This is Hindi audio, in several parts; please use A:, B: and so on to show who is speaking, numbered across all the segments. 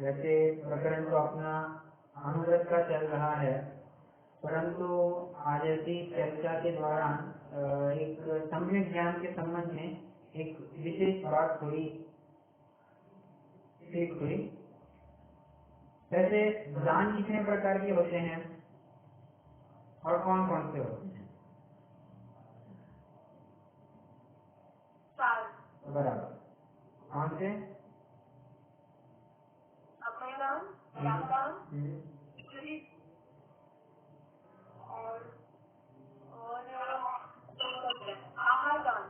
A: वैसे प्रकरण तो अपना अनुव्रत का चल रहा है, परंतु आज ऐसी चर्चा के दौरान एक सम्यक ज्ञान के संबंध में एक विशेष बात थोड़ी सीख हुई। वैसे दान कितने प्रकार के होते हैं और कौन कौन से होते हैं? बराबर। कौन से?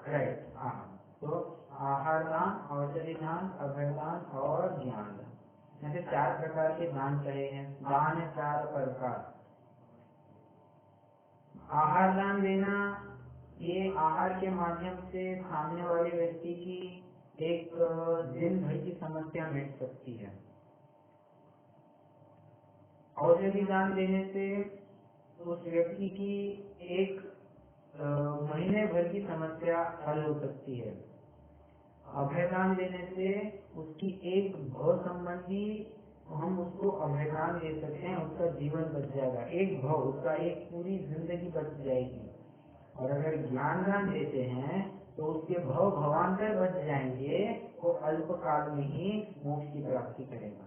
A: राइट, हाँ। तो आहार दान, औषधि दान, अभय दान और ज्ञान दान, ऐसे 4 प्रकार के दान कहे हैं। दान है 4 प्रकार। आहार दान देना, ये आहार के माध्यम से सामने वाले व्यक्ति की एक दिन भर की समस्या मिट सकती है। औषधि दान देने से उस व्यक्ति की एक महीने भर की समस्या हल हो सकती है। अभयदान देने से उसकी एक भव संबंधी, हम उसको अभयदान दे सकते हैं, उसका जीवन बच जाएगा, एक भव, उसका एक पूरी जिंदगी बच जाएगी। और अगर ज्ञान दान देते हैं तो उसके भव भवांतर बच जाएंगे, वो अल्पकाल में ही मोक्ष की प्राप्ति करेगा।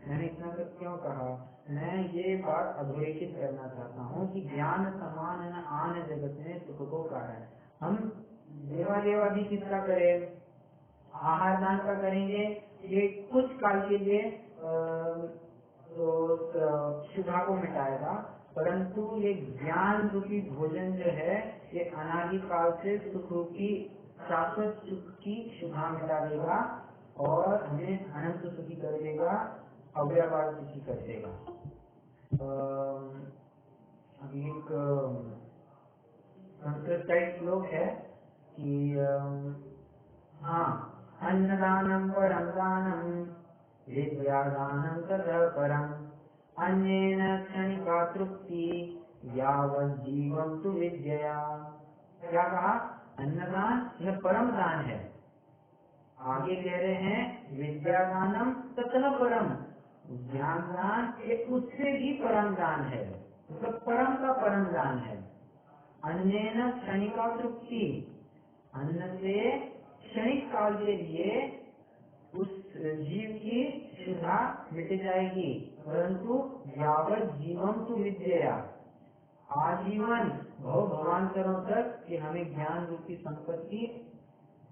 A: मैंने इतना सब क्यों कहा? मैं ये बात अधोरेखित करना चाहता हूँ कि ज्ञान समान न आन जगत में सुख को कारण। हम देवा भी किसका करें? आहार दान का करेंगे, ये कुछ काल के लिए शुभा को मिटाएगा, परंतु ये ज्ञान रूपी भोजन जो है ये अनादि काल से सुख रूपी शाश्वत सुख की शुभा मिटा देगा और हमें अनंत सुखी कर देगा, अव्ययवाद सुखी कर देगा। अभी एक संस्कृत का एक श्लोक है कि हाँ, अन्नदानं परं दानं विद्यादानं ततः परम् अन्येन क्षणिका तृप्तिः यावत् जीवं तु विद्यया। क्या कहा? अन्नदान यह परम दान है। आगे कह रहे हैं विद्यादानं ततः परम, ज्ञान दान ये उससे भी परम दान है, मतलब परम का परम दान है। अन्येन क्षणिका तृप्ति, अन्न से क्षणिक काल के लिए उस जीव की क्षुधा मिट जाएगी, परंतु यावत जीवन तु विद्या, आजीवन भव भवांतरों तक कि हमें ज्ञान रूपी संपत्ति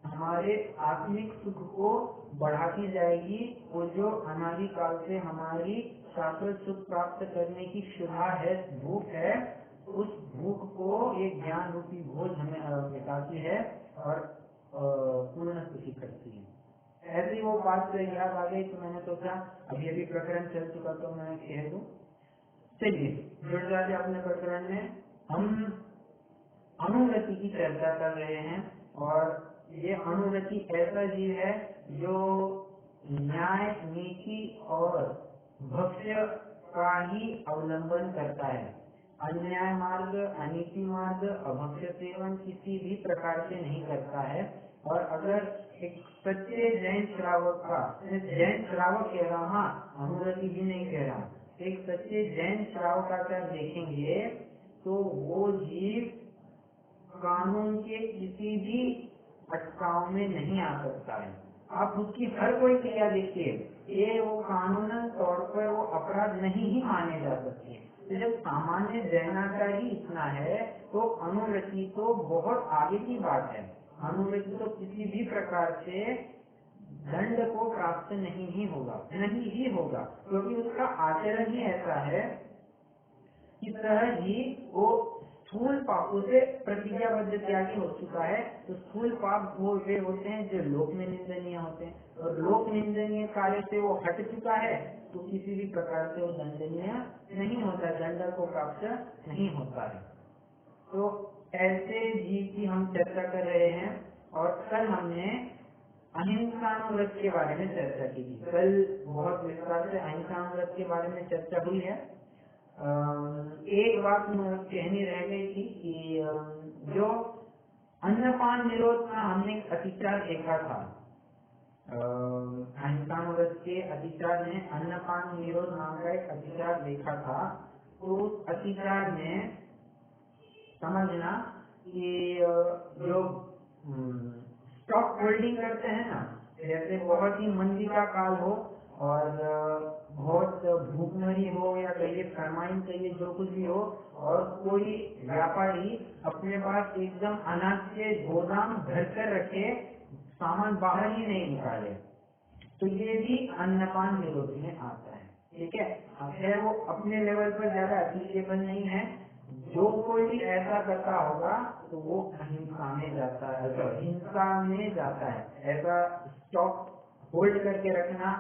A: हमारे आत्मिक सुख को बढ़ाती जाएगी। वो जो अनादि काल से हमारी शाश्वत सुख प्राप्त करने की क्षुधा है, भूख है, उस भूख को ये ज्ञान रूपी भोज हमें मिटाती है और पूर्ण सुखी करती है। ऐसी वो बात याद आ गई तो मैंने सोचा अभी प्रकरण चल चुका तो मैं कह दूं। चलिए जुड़ जाते अपने प्रकरण में। हम अनुव्रति की चर्चा कर रहे हैं और ये अनुव्रति ऐसा जीव है जो न्याय, नीति और भक्ष्य का ही अवलंबन करता है। अन्याय मार्ग, अनीति मार्ग, अभक्ष्य सेवन किसी भी प्रकार से नहीं करता है। और अगर एक सच्चे जैन श्रावक का, जैन श्रावक कह रहा हूँ, हाँ अनुव्रति भी नहीं कह रहा हूँ, एक सच्चे जैन श्रावक का देखेंगे तो वो जीव कानून के किसी भी अटकाव में नहीं आ सकता है। आप उसकी हर कोई क्रिया देखिए, ये वो कानूनन तौर पर वो अपराध नहीं ही माने जा सकते। तो जब सामान्य जैनाचार ही इतना है तो अनुव्रति तो बहुत आगे की बात है। अनुव्रति तो किसी भी प्रकार से दंड को प्राप्त नहीं ही होगा, क्योंकि उसका आचरण ही ऐसा है कि सहज ही वो स्थूल पापों से प्रतिज्ञाबद्ध त्यागी हो चुका है। तो स्थूल पाप वो वे होते हैं जो लोक में निंदनीय होते हैं, और लोक निंदनीय कार्य से वो हट चुका है तो किसी भी प्रकार से वो दंडनीय नहीं होता, दंड को प्राप्त नहीं होता है। तो ऐसे जीव की हम चर्चा कर रहे हैं। और कल हमने अहिंसानुव्रत के बारे में चर्चा की थी। कल बहुत विस्तार से अहिंसानुव्रत के बारे में चर्चा हुई है। एक बात कहनी रह गई थी कि जो अन्नपान निरोध का हमने अतिचार देखा था, अहिंसाव्रत के अतिचार में अन्नपान निरोध नाम का एक अतिचार देखा था। तो उस अतिचार में समझना कि जो स्टॉक होल्डिंग करते हैं ना, जैसे बहुत ही मंदी का काल हो और बहुत भूखमरी हो या कहिए फरमाइन कहिए जो कुछ भी हो, और कोई व्यापारी अपने पास एकदम अनाज के गोदाम भर कर रखे, सामान बाहर ही नहीं निकाले, तो ये भी अन्नपान निरोध में आता है। ठीक है, खैर वो अपने लेवल पर ज्यादा एप्लीकेबल नहीं है। जो कोई भी ऐसा करता होगा तो वो अहिंसा में जाता है, तो हिंसा में जाता है। ऐसा स्टॉक होल्ड करके रखना,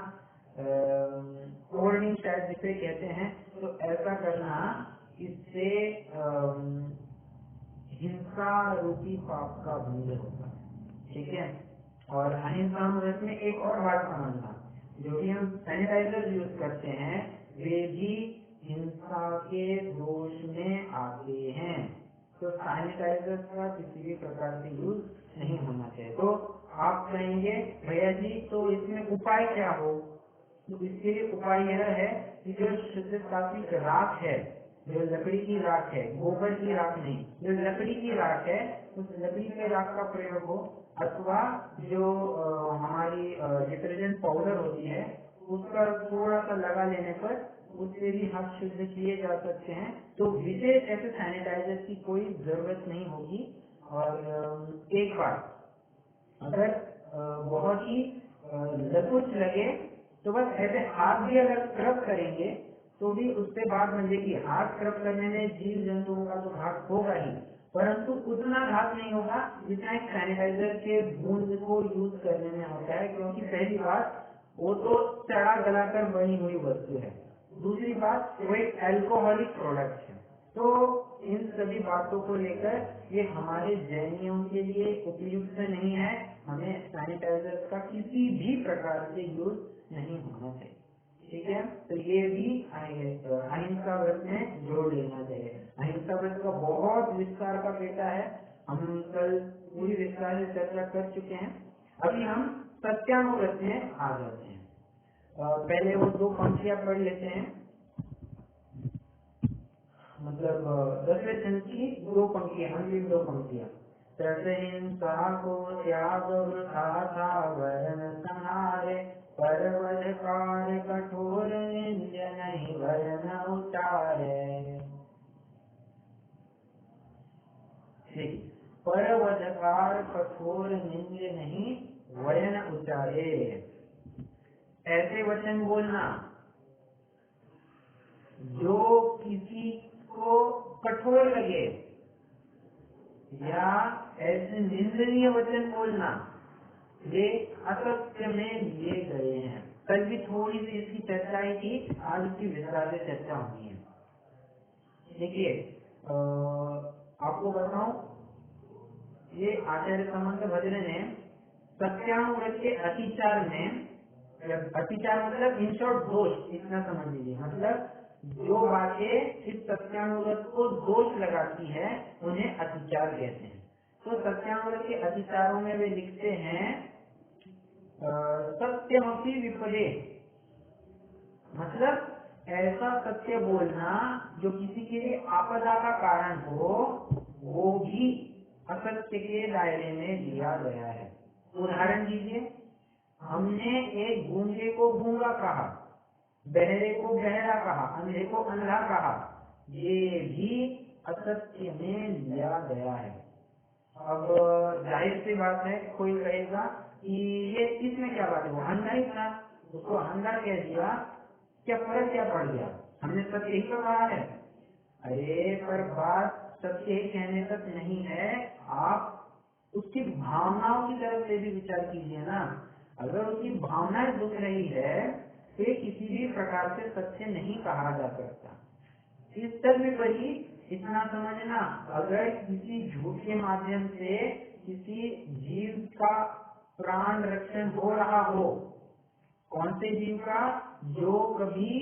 A: होल्डिंग शायद जिसे कहते हैं, तो ऐसा करना, इससे हिंसा रूपी पाप का भंग होता है। ठीक है, और अहिंसा व्रत में एक और बात समझना, जो भी हम सैनिटाइजर यूज करते हैं वे भी हिंसा के दोष में आते हैं। तो सैनिटाइजर का किसी भी प्रकार से यूज नहीं होना चाहिए। तो आप कहेंगे भैया जी तो इसमें उपाय क्या हो? तो इसके लिए उपाय यह है कि जो शुद्ध सात्विक राख है, जो लकड़ी की राख है, गोबर की राख नहीं, जो लकड़ी की राख है, उस लकड़ी के राख का प्रयोग हो, अथवा जो हमारी डिटर्जेंट पाउडर होती है उसका थोड़ा सा लगा लेने पर उससे भी हाथ शुद्ध किए जा सकते हैं। तो विशेष ऐसे सैनिटाइजर की कोई जरूरत नहीं होगी। और एक बार अगर बहुत ही लकुच लगे तो बस ऐसे हाथ भी अगर स्क्रब करेंगे तो भी उससे बात बन जाएगी। हाथ स्क्रब करने में जीव जंतुओं का तो घात होगा ही, परंतु उतना घात नहीं होगा जितना एक सैनिटाइजर के बूंद को यूज करने में होता है, क्योंकि पहली बात वो तो चढ़ा गलाकर बनी हुई वस्तु है, दूसरी बात वो एक एल्कोहलिक प्रोडक्ट है। तो इन सभी बातों को लेकर ये हमारे जैनियों के लिए उपयुक्त नहीं है। हमें सैनिटाइजर का किसी भी प्रकार से यूज नहीं होना चाहिए। ठीक है, तो ये भी अहिंसा व्रत में जोड़ लेना चाहिए। अहिंसा व्रत का बहुत विस्तार का पेटा है, हम कल पूरी विस्तार से चर्चा कर चुके हैं। अभी हम सत्यानुव्रत में आ जाते हैं। पहले वो दो पंक्तियां पढ़ लेते हैं, मतलब 10वें छंद की दो पंक्तियां, अंतिम दो पंक्तियां। तहिंसा को त्याग वृथा था वरण संहारे, पर वधकार कठोर निंद्य नहीं वरण उतारे। ठीक, पर वधकार कठोर निंद्य नहीं वरण उतारे। ऐसे वचन बोलना जो किसी को कठोर लगे, या ऐसे निंदनीय वचन बोलना, ये असत्य में लिए गए हैं। कल भी थोड़ी सी इसकी चर्चा ही थी, आज की विस्तार से चर्चा होनी है। देखिए आपको बताऊं, ये आचार्य समंत भद्र ने सत्यानुव्रत के अतिचार में, अतिचार मतलब इन शॉर्ट दोष, इतना समझ लीजिए, मतलब जो बातें इस सत्यानुव्रत को दोष लगाती है उन्हें अतिचार कहते हैं। तो सत्यानुव्रत के अतिचारों में वे लिखते हैं सत्यमपि विपदे, मतलब ऐसा सत्य बोलना जो किसी के लिए आपदा का कारण हो, वो भी असत्य के दायरे में लिया गया है। उदाहरण दीजिए, हमने एक गूंगे को गूंगा कहा, बहरे को बहरा कहा, अंधे को अंधा कहा, ये भी असत्य में लिया गया है। अब जाहिर सी बात है, कोई कहेगा कि ये इसमें क्या बात है, वो अंधा ही था, उसको अंधा कह दिया, क्या फर्क क्या पड़ गया, हमने सत्य ही तो कहा है। अरे पर बात सत्य कहने तक नहीं है, आप उसकी भावनाओं की तरफ से भी विचार कीजिए ना। अगर उसकी भावनाएं दुख रही है तो किसी भी प्रकार से सत्य नहीं कहा जा सकता। इस तर्क पर ही इतना समझना, अगर किसी झूठ के माध्यम से किसी जीव का प्राण रक्षण हो रहा हो, कौन से जीव का, जो कभी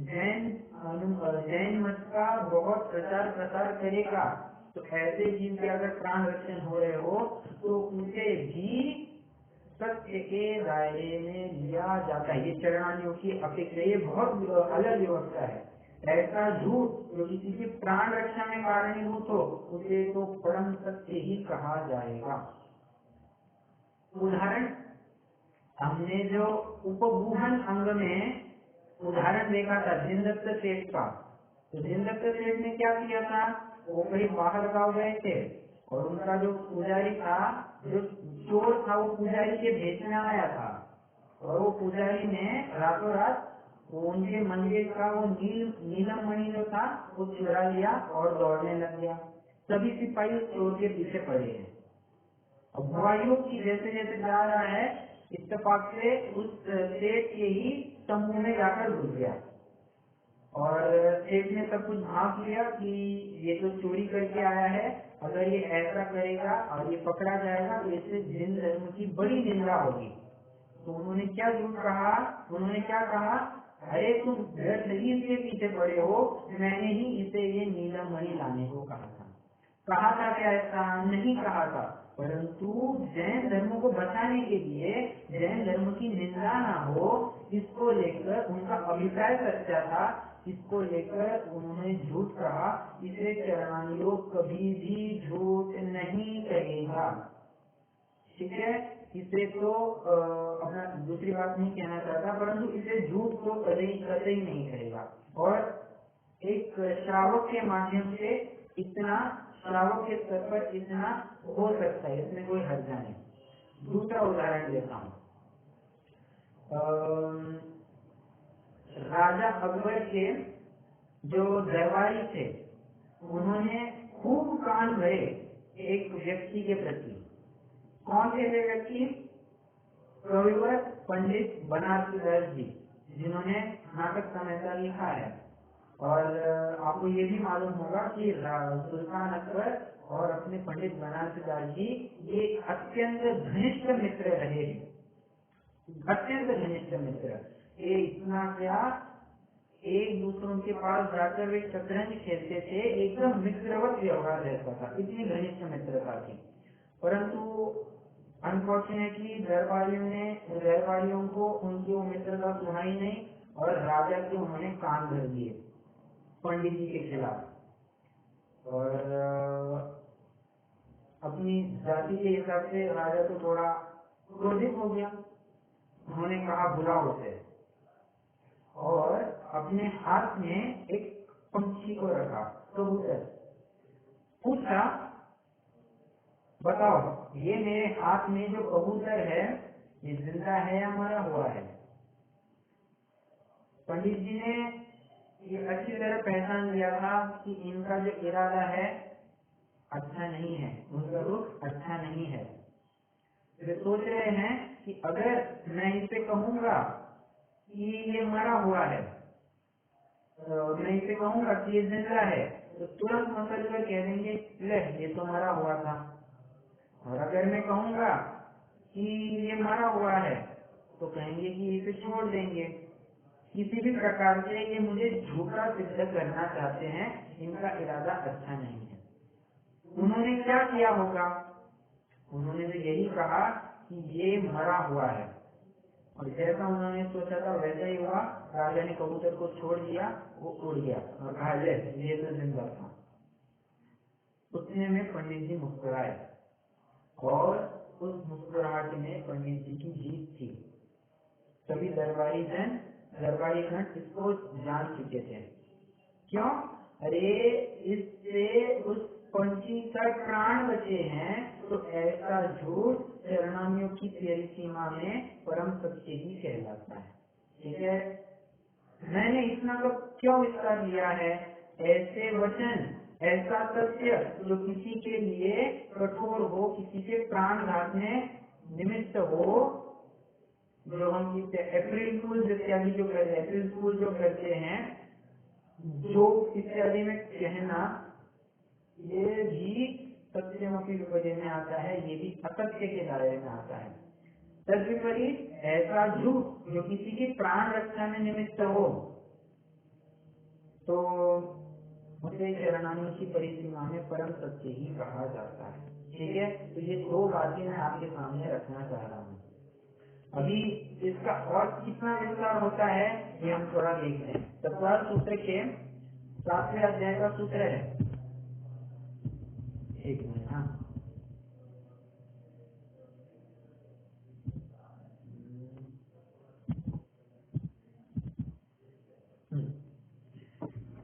A: जैन मत का बहुत प्रचार प्रसार करेगा, तो ऐसे जीव के अगर प्राण रक्षण हो रहे हो तो उसे भी सत्य के दायरे में लिया जाता है। ये चरणानियों की अपेक्षा ये बहुत अलग व्यवस्था है। ऐसा झूठ जो किसी की प्राण रक्षा में कारणीभूत हो उसे तो परम सत्य ही कहा जाएगा। उदाहरण, हमने जो उपगूहन अंग में उदाहरण देखा था जिनदत्त सेठ का, तो जिनदत्त सेठ ने क्या किया था, वो कहीं बाहर गांव गए थे और उनका जो पुजारी था, जो चोर था, वो पुजारी के भेष में आया था और वो पुजारी ने रातों रात वो उनके मंदिर का वो नीलम मणि जो था वो चुरा लिया और दौड़ने लग गया। सभी सिपाही चोर के पीछे पड़े हैं। अब वायु की जैसे जैसे जा रहा है इत्तेफाक से उस सेठ के ही समूह में जाकर घुस गया और सेठ ने सब कुछ भांप लिया कि ये तो चोरी करके आया है, अगर ये ऐसा करेगा और ये पकड़ा जाएगा तो इससे जिन धर्म की बड़ी निंदा होगी। तो उन्होंने क्या झूठ कहा, उन्होंने क्या कहा, अरे तुम सही इसके पीछे पड़े हो, मैंने ही इसे ये नीलम मणि लाने को कहा था। कहा था क्या ऐसा? नहीं कहा था, परंतु जैन धर्म को बचाने के लिए, जैन धर्म की निंदा ना हो इसको लेकर उनका अभिप्राय सच्चा था, इसको लेकर उन्होंने झूठ कहा। इसे चरणानियों कभी भी झूठ नहीं कहेगा, ठीक है। इसे तो अपना दूसरी बात नहीं कहना चाहता, परंतु इसे झूठ तो कतई नहीं कहेगा। और एक श्रावक के माध्यम से इतना, श्रावक के स्तर पर इतना हो सकता है, इसमें कोई हर्जा नहीं। दूसरा उदाहरण देता हूँ। राजा अकबर के जो दरबारी थे उन्होंने खूब कान भरे एक व्यक्ति के प्रति। कौन थे वे व्यक्ति? कविवर पंडित बनारसी दास जी, जिन्होंने नाटक संहिता लिखा है। और आपको ये भी मालूम होगा कि सुल्तान अकबर और अपने पंडित बनारसी दास जी ये अत्यंत घनिष्ठ मित्र रहे, अत्यंत घनिष्ठ मित्र। ये इतना क्या, एक दूसरों के पास जाकर वे शतरंज खेलते थे, एकदम मित्रवत व्यवहार रहता था, इतनी घनिष्ठ मित्रता थी। परंतु अनफॉर्चुनेटली दरबारियों को उनकी वो मित्रता सुनाई नहीं और राजा के उन्होंने कान भर दिए पंडित जी के खिलाफ। और अपनी जाति के हिसाब से राजा तो थोड़ा क्रोधित हो गया। उन्होंने कहा बुलाओ उसे, और अपने हाथ में एक पंछी को रखा, कबूतर। पूछा, बताओ ये मेरे हाथ में जो कबूतर है ये जिंदा है या मरा हुआ है? पंडित जी ने ये अच्छी तरह पहचान लिया था कि इनका जो इरादा है अच्छा नहीं है, उनका रुख अच्छा नहीं है। वे सोच रहे हैं कि अगर मैं इसे कहूंगा कि ये मरा हुआ है, तो मैं इसे कहूंगा कि ये जिंदा है, तो तुरंत मसल कर कह देंगे ले ये तो मरा हुआ था। और अगर मैं कहूंगा कि ये मरा हुआ है तो कहेंगे कि इसे छोड़ देंगे। किसी भी प्रकार से ये मुझे झूठा सिद्ध करना चाहते हैं, इनका इरादा अच्छा नहीं है। उन्होंने क्या किया होगा? उन्होंने तो यही कहा कि ये मरा हुआ है, और जैसा उन्होंने सोचा था वैसा ही हुआ। राजा ने कबूतर को छोड़ दिया, वो उड़ गया और कहा ले ये तो जिंदा था। उतने में पंडित जी मुस्कुराए और उस मुस्कुराहट में पंडित जी की जीत थी। सभी दरबारी गण इसको जान चुके थे। क्यों? अरे इससे उस पंछी का प्राण बचे हैं, तो ऐसा झूठ चरणामियों की प्यारी सीमा में परम सत्य ही कहलाता है, ठीक है। मैंने इतना तो क्यों विस्तार लिया है? ऐसे वचन, ऐसा सत्य जो किसी के लिए कठोर हो, किसी के प्राण घात में निमित्त हो, जो हम अप्रैल फूल इत्यादि जो करते हैं, अप्रैल फूल जो करते हैं, जो इत्यादि में कहना, ये भी सत्यमुखी विपदे में आता है, ये भी असत्य के दायरे में आता है। तद्विपरीत ऐसा झूठ जो किसी की प्राण रक्षा में निमित्त हो तो उसे चरणानियों की परिसीमा में परम सत्य ही कहा जाता है, ठीक है। तो ये दो बातें मैं आपके सामने रखना चाह रहा हूँ। अभी इसका और कितना विस्तार होता है ये हम थोड़ा देखते हैं। चतुर्थ सूत्र के 7वें अध्याय का सूत्र है, एक मिनट। हाँ,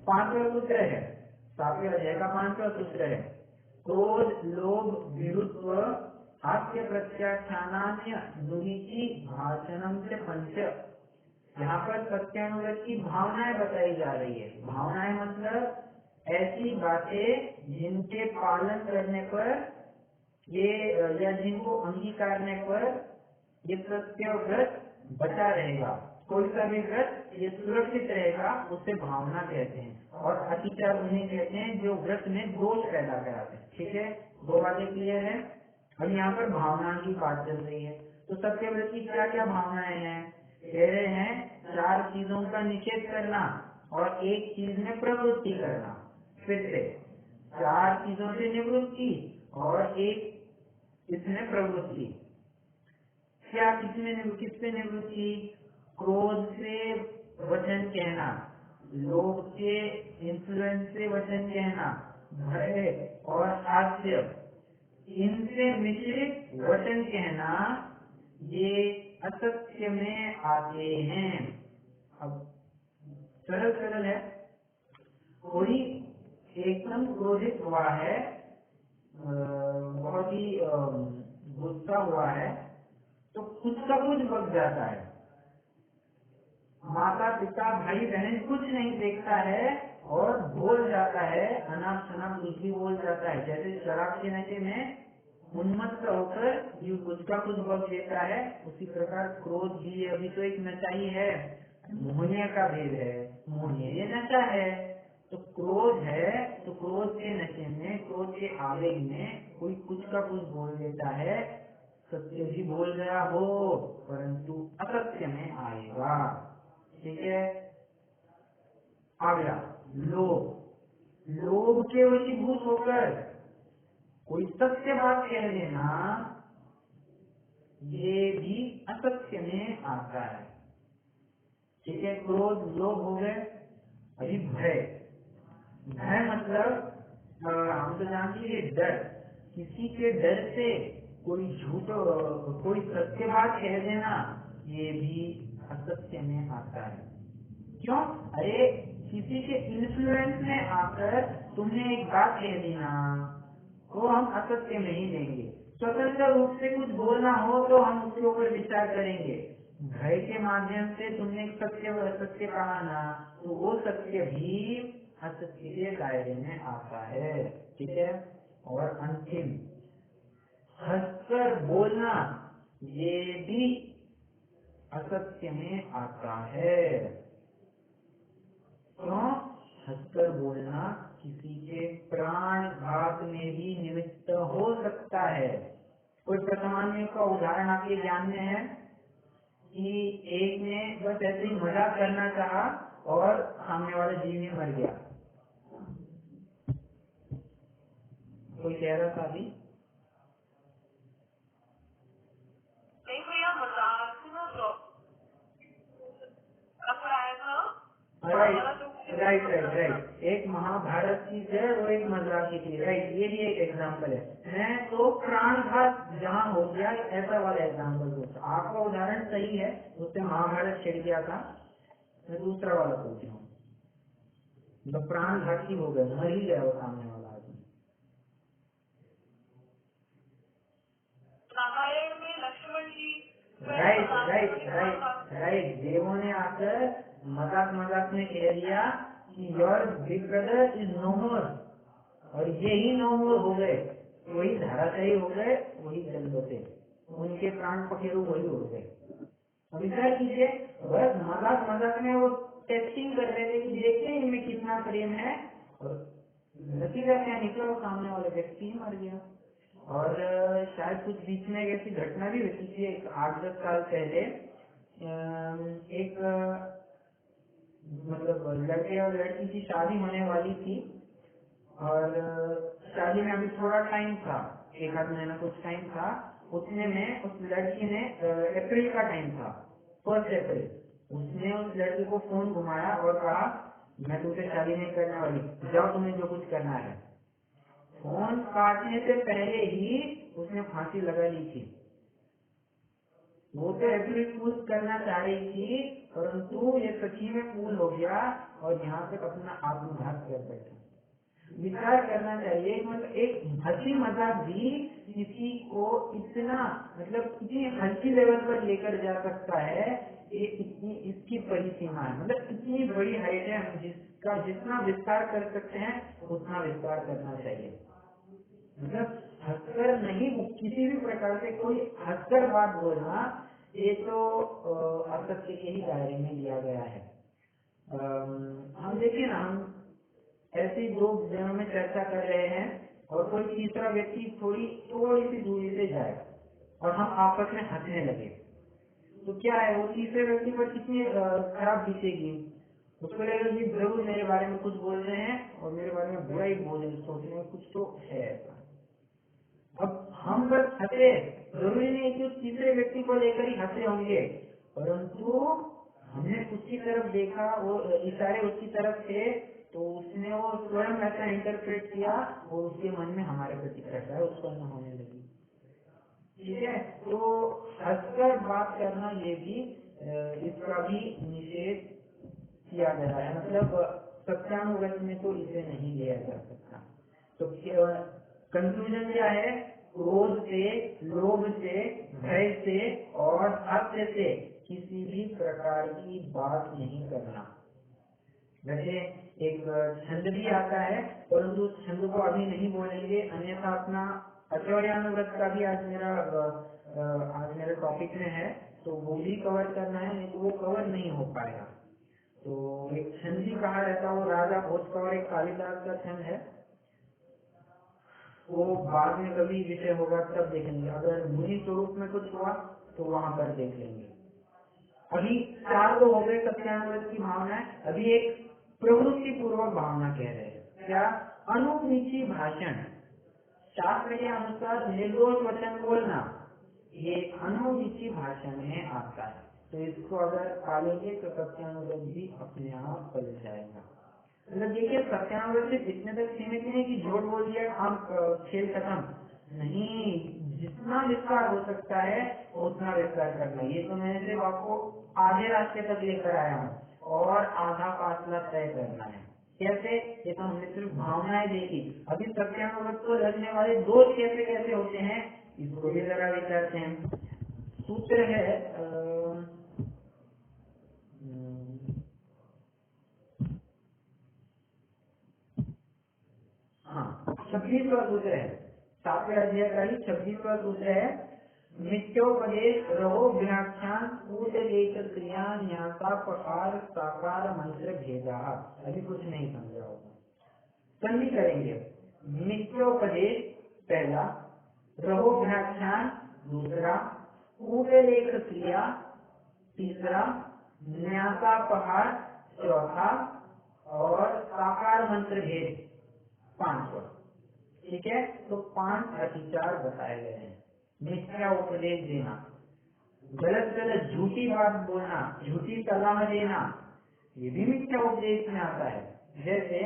A: पांचवा सूत्र है, 7वें अध्याय का 5वां सूत्र है, क्रोध लोभ विरुद्ध हास्य प्रत्याख्यानान्य नुहिति भाषणम से पंच। यहाँ पर सत्यानुगत की भावनाएं बताई जा रही है। भावनाएं मतलब ऐसी बातें जिनके पालन करने पर ये या जिनको अंगीकारने पर ये सत्य व्रत बचा रहेगा, कोई सा भी व्रत ये सुरक्षित रहेगा, उसे भावना कहते हैं। और अतिचार उन्हें कहते हैं जो व्रत में दोष पैदा कराते हैं। ठीक है, दो बातें क्लियर है। अब यहाँ पर भावना की बात चल रही है, तो सत्य व्रत की क्या क्या भावनाएं हैं? कह रहे हैं 4 चीजों का निषेध करना और एक चीज में प्रवृत्ति करना। फिर से 4 चीजों से निवृत्ति और एक इसमें प्रवृत्ति। क्या किससे निवृत्ति? क्रोध से वचन कहना, लोभ के इन्फ्लुएंस से वचन कहना, भय और हास्य इनसे मिश्रित वचन कहना, ये असत्य में आते हैं। अब सरल सरल है। कोई एकदम क्रोधित हुआ है, बहुत ही गुस्सा हुआ है, तो कुछ का कुछ बक जाता है। माता पिता भाई बहन कुछ नहीं देखता है और बोल जाता है, अनाप शनाप कुछ भी बोल जाता है। जैसे शराब के नशे में उन्मत्त होकर जो कुछ का कुछ बक देता है, उसी प्रकार क्रोध भी अभी तो एक नशा ही है, मोहनिया का भेद है। मोहनिया ये नशा है, तो क्रोध है, तो क्रोध के नशे में, क्रोध के आवेग में कोई कुछ का कुछ बोल देता है। सत्य भी बोल गया हो परंतु असत्य में आएगा। ठीक है, अगला लोभ। लोभ के वशीभूत होकर कोई सत्य बात कह देना, ये भी असत्य में आता है। ठीक है, क्रोध लोभ हो गए। अभी भय। भय मतलब हम तो जानते हैं डर। किसी के डर से कोई झूठ कोई सत्य बात कह देना, ये भी असत्य में आता है। क्यों? अरे किसी के इन्फ्लुएंस में आकर तुमने एक बात कह दी ना, वो हम असत्य में ही लेंगे। स्वतंत्र रूप से कुछ बोलना हो तो हम उसके ऊपर विचार करेंगे। भय के माध्यम से तुमने एक सत्य कहा ना, तो वो सत्य भी असत्य के दायरे में आता है। ठीक है, और अंतिम हंसकर बोलना, ये भी असत्य में आता है। क्यों? हंसकर बोलना किसी के प्राण घात में भी निमित्त हो सकता है। कोई प्रसामान्य का उदाहरण आपके ज्ञान में है कि एक ने बस ऐसे ही मजाक करना चाहा और सामने वाला जीव ही मर गया। कोई कह रहा था अभी
B: नहीं भैया, मजाक सुनो तो
A: राइट, एक महाभारत की है, वो एक मजाक की थी। राइट, ये भी एक एग्जाम्पल है। मैं तो प्राणघात जहाँ हो गया ऐसा वाला एग्जाम्पल पूछा। आपका उदाहरण सही है, उससे महाभारत छिड़ गया था। मैं दूसरा वाला पूछ रहा हूँ, मतलब प्राणघाती हो गए, मर ही गया वो सामने वाला आदमी।
B: रामायण में लक्ष्मण जी
A: राइट। देवों ने आकर मजाक मजाक में कह दिया कि your big brother is no more, और ये ही नो मोर हो गए, वही धराशायी हो गए, वही जल बसे, उनके प्राण पखेरु वही हो गए। अब विचार कीजिए, बस मजाक मजाक में वो टेस्टिंग कर रहे थे कि देखते हैं इनमें कितना प्रेम है, और नतीजा क्या निकला, वो सामने वाले व्यक्ति ही मर गया। और शायद कुछ बीच में एक ऐसी घटना भी हुई थी, 8-10 साल पहले एक मतलब लड़के और लड़की की शादी होने वाली थी, और शादी में अभी थोड़ा टाइम था, 1 आध महीना कुछ टाइम था, उतने में उस लड़की ने अप्रैल का टाइम था, 1 अप्रैल, उसने उस लड़की को फोन घुमाया और कहा मैं तुमसे शादी नहीं करने वाली, जाओ तुम्हें जो कुछ करना है। फोन काटने से पहले ही उसने फांसी लगा ली थी। वो तो अप्रैल फूल करना चाह रही थी, परंतु ये सच्ची में फूल हो गया और यहाँ तक अपना आत्मघात कर बैठा। विचार करना चाहिए, मतलब एक हंसी मजाक भी किसी को इतना मतलब इतनी हल्की लेवल पर लेकर जा सकता है, ये इतनी इसकी परिसीमा है। मतलब इतनी बड़ी हाइट है, हम जिसका जितना विस्तार कर सकते हैं उतना विस्तार करना चाहिए। मतलब हंसकर नहीं, किसी भी प्रकार से कोई हंसकर बात बोलना ये तो असत्य के ही दायरे में लिया गया है। हम देखिए ना, हम ऐसी दो जगहों में चर्चा कर रहे हैं और कोई तीसरा व्यक्ति थोड़ी सी दूरी से जाए और हम आपस में हंसने लगे, तो क्या है, वो तीसरे व्यक्ति पर कितनी खराब बीतेगी। उसको लगेगा कि जरूर मेरे बारे में कुछ बोल रहे हैं और मेरे बारे में बुरा ही बोल रहे हैं, सोचने में कुछ तो है ऐसा। अब हम बस हंसे, जरूरी नहीं कि उस तीसरे व्यक्ति को लेकर ही हंसे होंगे, परंतु हमने उसकी तरफ देखा, वो इशारे उसकी तरफ थे, तो उसने वो स्वयं ऐसा इंटरप्रेट किया, वो उसके मन में हमारे प्रति श्रद्धा उत्पन्न होने लगी। ठीक है, तो हंसकर बात करना ये भी इसका भी निषेध किया गया है। मतलब सत्यानुगत में तो इसे नहीं लिया जा सकता। तो कंक्लूजन क्या है, क्रोध से, लोभ से, भय से और हास्य से किसी भी प्रकार की बात नहीं करना। वैसे एक छंद भी आता है, परंतु उस छंद को अभी नहीं बोलेंगे, अन्यथा अपना अचौर्यानुव्रत का भी आज मेरा टॉपिक में है, तो वो भी कवर करना है, नहीं तो वो कवर नहीं हो पाएगा। तो एक छंद भी कहा रहता है, वो राजा भोज का और एक कालिदास का छंद है, वो बाद में कभी विषय होगा तब देखेंगे। अगर मुनि स्वरूप में कुछ हुआ तो वहां पर देख लेंगे। अभी 4 तो हो गए सत्यानुव्रत की भावना है, अभी एक प्रवृत्ति पूर्वक भावना कह रहे हैं। क्या? अनुमीची भाषण। शास्त्र के अनुसार निर्दोष वचन बोलना, ये अनुमीची भाषण में आता है। तो इसको अगर पालेंगे तो सत्यानुव्रत भी अपने आप पल जाएगा। मतलब देखिए, सत्यानुव्रत सिर्फ इतने तक सीमित नहीं कि झूठ बोल दिया हम खेल खत्म, नहीं, जितना विस्तार हो सकता है उतना विस्तार करना। ये तो मैंने सिर्फ आपको आधे रास्ते तक लेकर आया हूँ और आधा फासला तय करना है। कैसे? ये तो हमने सिर्फ भावनाएं देखी, अभी सत्यानुव्रत को लगने वाले दोष कैसे कैसे होते हैं इसको भी जरा विचारते हैं। सूत्र है हाँ, 26वां सूत्र है, 7वें अध्याय का ही 26वां सूत्र है। मिथ्योपदेश रहो व्याख्यान कूट लेख क्रिया न्यासा पकार साकार मंत्र भेदा। अभी कुछ नहीं समझा होगा, संधि करेंगे। मिथ्योपदेश पहला, रहो व्याख्यान दूसरा, कूट लेख क्रिया तीसरा, न्यासा पहाड़ चौथा और साकार मंत्र भेद 5। ठीक है, तो 5 अतिचार बताए गए हैं। मिथ्या उपदेश देना, गलत गलत झूठी बात बोलना, झूठी सलाह देना, ये भी मिथ्या उपदेश में आता है। जैसे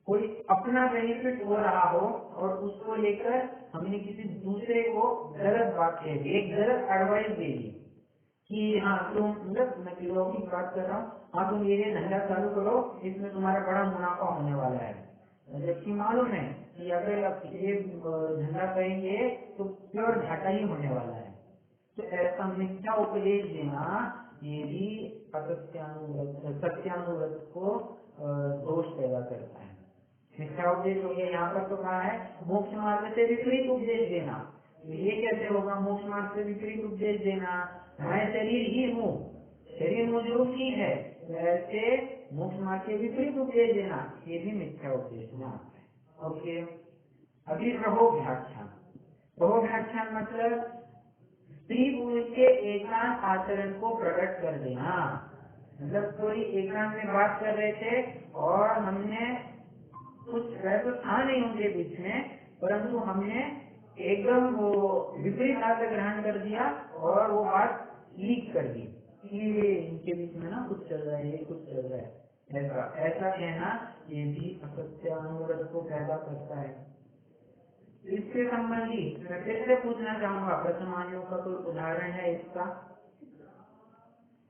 A: कोई अपना बेनिफिट हो रहा हो और उसको लेकर हमने किसी दूसरे को गलत बात कह दी, एक गलत एडवाइस दे दी कि हाँ तुम, मतलब मैं लौकिक बात कर रहा हूँ, हाँ तुम ये धंधा चालू करो, इसमें तुम्हारा बड़ा मुनाफा होने वाला है। जबकि मालूम है कि अगर आप ये धंधा करेंगे तो प्योर घाटा ही होने वाला है। तो ऐसा मिथ्या उपदेश देना ये भी सत्यानुव्रत को दोष पैदा करता है। मिथ्या उपदेश हो गया, यहाँ पर तो कहा है मोक्ष मार्ग से विपरीत उपदेश देना। ये कैसे होगा मोक्ष मार्ग से विपरीत उपदेश देना? मैं शरीर ही हूँ, शरीर मुझे ठीक है, ऐसे मोक्ष मार्ग के विपरीत उपदेश देना, ये भी मिथ्या उपदेश में आता है। ओके, अभी रहो व्याख्यान। रहो व्याख्यान मतलब स्त्री पुरुष के एकांत आचरण को प्रकट कर देना। मतलब कोई एकांत में बात कर रहे थे और हमने कुछ वैसा था नहीं उनके बीच में, परंतु हमने एकदम वो विपरीत अर्थ ग्रहण कर दिया और वो बात लीक कर दी कि ये इनके बीच में ना कुछ चल रहा है, ये कुछ चल रहा है, ऐसा ऐसा कहना ये भी असत्य अनुगत को पैदा करता है। इसके संबंधी मैं फिर से पूछना चाहूंगा, प्रथमानियों का कोई उदाहरण है इसका?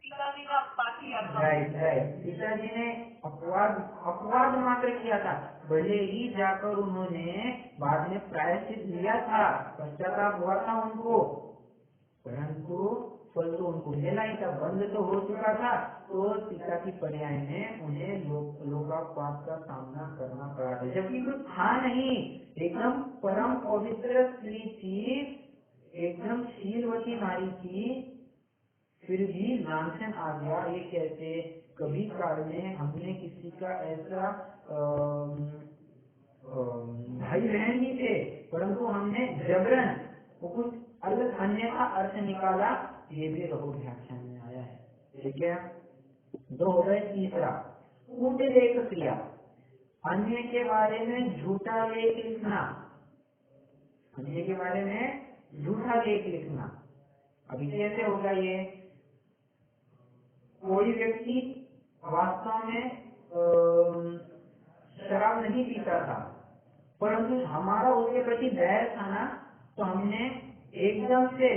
B: पिताजी का पाठी
A: राइट राइट, पिताजी ने अपवाद मात्र किया था, भले ही जाकर उन्होंने बाद में प्रायश्चित लिया था, पश्चाताप हुआ था उनको, परंतु फल तो उनको मिला ही था, बंद तो हो चुका था, तो पिता की पर्याय में उन्हें लोकापात का सामना करना पड़ा था, जबकि कुछ था नहीं, एकदम परम पवित्र स्त्री थी, एकदम शीलवती नारी थी, फिर भी लांछन आ गया। ये कहते कभी काल में हमने किसी का ऐसा भाई बहन ही थे, परंतु हमने जबरन वो कुछ अलग अन्यथा अर्थ निकाला, ये भी रघु व्याख्यान में आया है। ठीक है, दो हो गए। तीसरा, कूटलेख क्रिया, अन्य के बारे में झूठा लेख लिखना, अन्य के बारे में झूठा लेख लिखना। अभी कैसे होगा ये? कोई व्यक्ति वास्तव में शराब नहीं पीता था, परंतु हमारा उसके प्रति बैर था ना, तो हमने एकदम से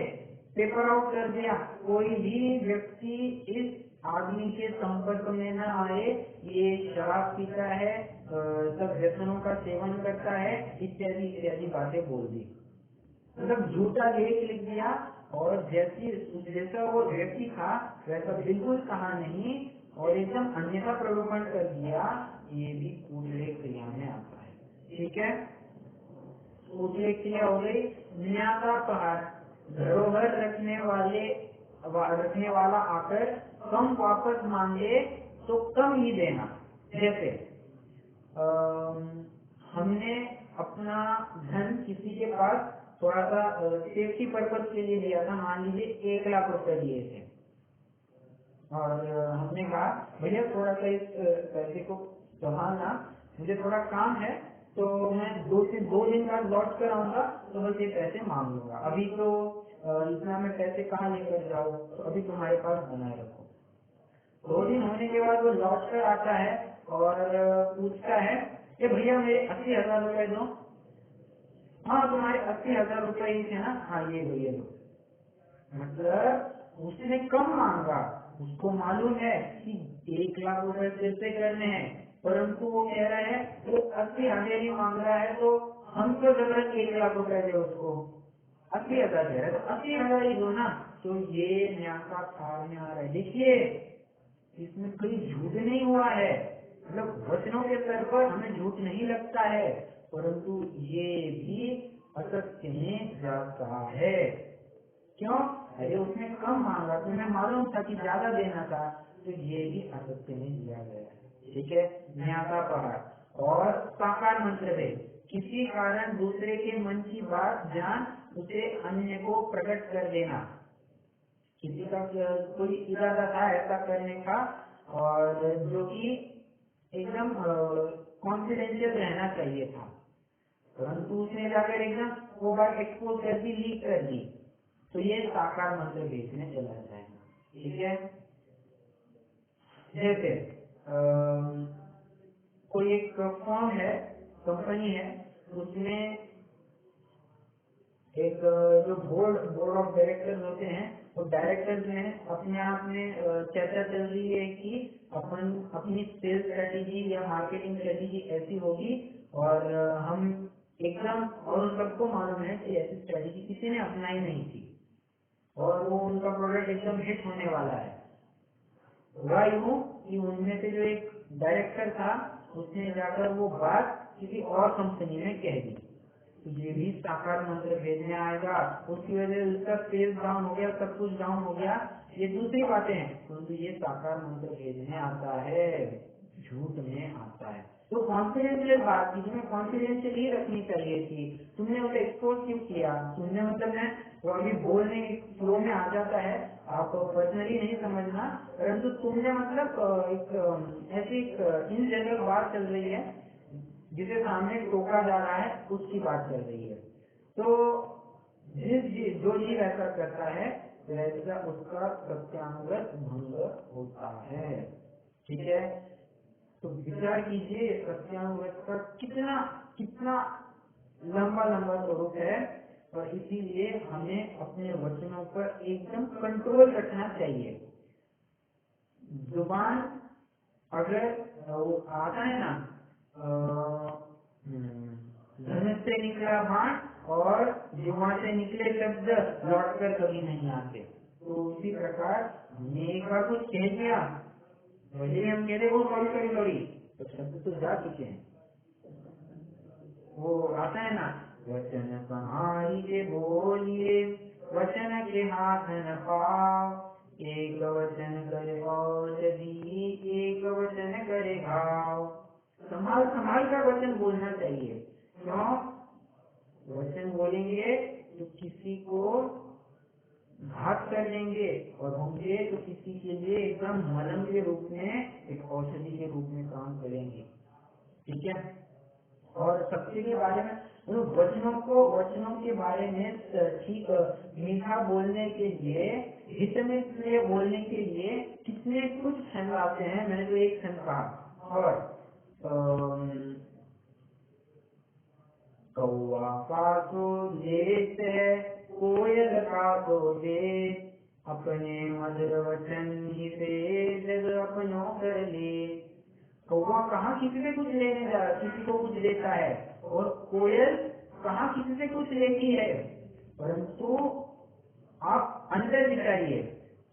A: पेपर आउट कर दिया, कोई भी व्यक्ति इस आदमी के संपर्क में न आए, ये शराब पीता है, सब व्यसनों का सेवन करता है, इत्यादि इत्यादि बातें बोल दी, मतलब झूठा लेख लिख दिया, और जैसा वो व्यक्ति था वैसा बिल्कुल कहा नहीं, और एकदम अन्यथा प्रलोभन कर दिया, ये भी कूटलेख क्रिया में आता है। ठीक है, कूटलेख क्रिया हो गई। न्यासापहार, धरोहर रखने वाला आकर कम वापस मांगे तो कम ही देना। जैसे हमने अपना धन किसी के पास थोड़ा सा सेफ्टी पर्पज के लिए लिया था, मान लीजिए 1 लाख रुपए लिए थे, और हमने कहा भैया थोड़ा सा इस पैसे को संभालना, मुझे थोड़ा काम है, तो मैं 2 दिन बाद लौट कर आऊंगा, तो बस ये पैसे मांग लूंगा, अभी तो इतना मैं पैसे कहाँ लेकर जाऊँ, तो अभी तुम्हारे पास बनाए रखो। 2 दिन होने के बाद वो लौट कर आता है और पूछता है कि भैया मेरे 80,000 रुपए दो। हाँ, तुम्हारे 80,000 रुपए ही थे ना, हाँ ये भैया दो। मतलब उसने कम मांगा, उसको मालूम है कि 1 लाख रुपए सिर पे करने हैं, परंतु वो कह रहा है वो 80,000 ही मांग रहा है, तो हम तो जबरन 1 लाख रुपए दे उसको, 80,000 दे रहा है तो 80,000 ही दो ना। तो ये न्यासा फार में आ रहा है। देखिए इसमें कोई झूठ नहीं हुआ है, मतलब वचनों के स्तर पर हमें झूठ नहीं लगता है, परंतु ये भी असत्य में जाता है। क्यों? अरे उसने कम मांगा, तुम्हें मालूम था कि ज्यादा देना था, तो ये भी असत्य में दिया गया है। ठीक है, न्यासा पहाड़। और साकार मंत्र है, किसी कारण दूसरे के मन की बात जान उसे अन्य को प्रकट कर देना। किसी का कोई इरादा था ऐसा करने का, और जो कि एकदम कॉन्फिडेंशियल रहना चाहिए था, परंतु उसने जाकर एकदम वो बात एक्सपोज कर दी, लीक कर दी, तो ये साकार मंत्र बेचने चला जाएगा। ठीक है, जैसे कोई एक फर्म है, कंपनी है, उसमें एक जो बोर्ड ऑफ डायरेक्टर्स होते हैं, वो डायरेक्टर्स में अपने आप में चर्चा चल रही है कि अपन अपनी सेल्स स्ट्रेटेजी या मार्केटिंग स्ट्रेटेजी ऐसी होगी, और हम एकदम, और उन सबको मालूम है कि ऐसी स्ट्रेटेजी किसी ने अपनाई नहीं थी, और वो उनका प्रोडक्ट एकदम हिट होने वाला है। हुआ यूं कि उनमें से जो एक डायरेक्टर था, उसने जाकर वो बात किसी और कंपनी में कह दी, तो ये भी साकार मंत्र भेजने आएगा, उसकी वजह से उसका सेल्स डाउन हो गया, सब कुछ डाउन हो गया, ये दूसरी बातें हैं, परंतु ये साकार मंत्र भेजने आता है, झूठ में आता है। तो कॉन्फिडेंशियल बात थी, तुम्हें कॉन्फिडेंशियल ही रखनी चाहिए थी, तुमने उसे एक्सपोज क्यों किया? तुमने मतलब मैं वो अभी बोलने फ्लो में आ जाता है, आप पर्सनली नहीं समझना, परंतु तुमने मतलब एक ऐसी इन जनरल बात चल रही है, जिसे सामने टोका जा रहा है उसकी बात चल रही है। तो जो जीव ऐसा करता है वैसा उसका सत्यांगत भंग होता है। ठीक है, तो विचार कीजिए सत्यांगत का कितना कितना लंबा लंबा स्वरूप है, और इसीलिए हमें अपने वचनों पर एकदम कंट्रोल रखना चाहिए। जुबान अगर वो आता है ना, धनुष से निकला बाण और जुबान से निकले शब्द लौटकर कभी नहीं आते। तो उसी प्रकार एक बार कुछ कह दिया, वही हम कहते वो सॉरी, तो शब्द तो जा चुके हैं। वो आता है ना, वचन संहारिए बोलिए, वचन के हाथ न पाओ, एक वचन करे औषधि, एक वचन करे घाव। संभाल संभाल कर वचन बोलना चाहिए। क्यों? वचन बोलेंगे तो किसी को घात कर देंगे, और होंगे तो किसी के लिए एकदम मलम के रूप में, एक औषधि के रूप में काम करेंगे। ठीक है, और सत्य के बारे में, वचनों के बारे में ठीक मीठा बोलने के लिए, हित में प्रिय बोलने के लिए कितने कुछ छंद आते हैं। मैंने तो एक छंद कहा, और कौवा का तो देश है, कोयल का तो देश, अपने मधुर वचन ही से जग अपनों कर ले। कौवा कहाँ किसी से कुछ लेने जा रहा, किसी को कुछ लेता है, और कोयल कहाँ किसी से कुछ लेती है। परंतु आप अंदर विचारिए,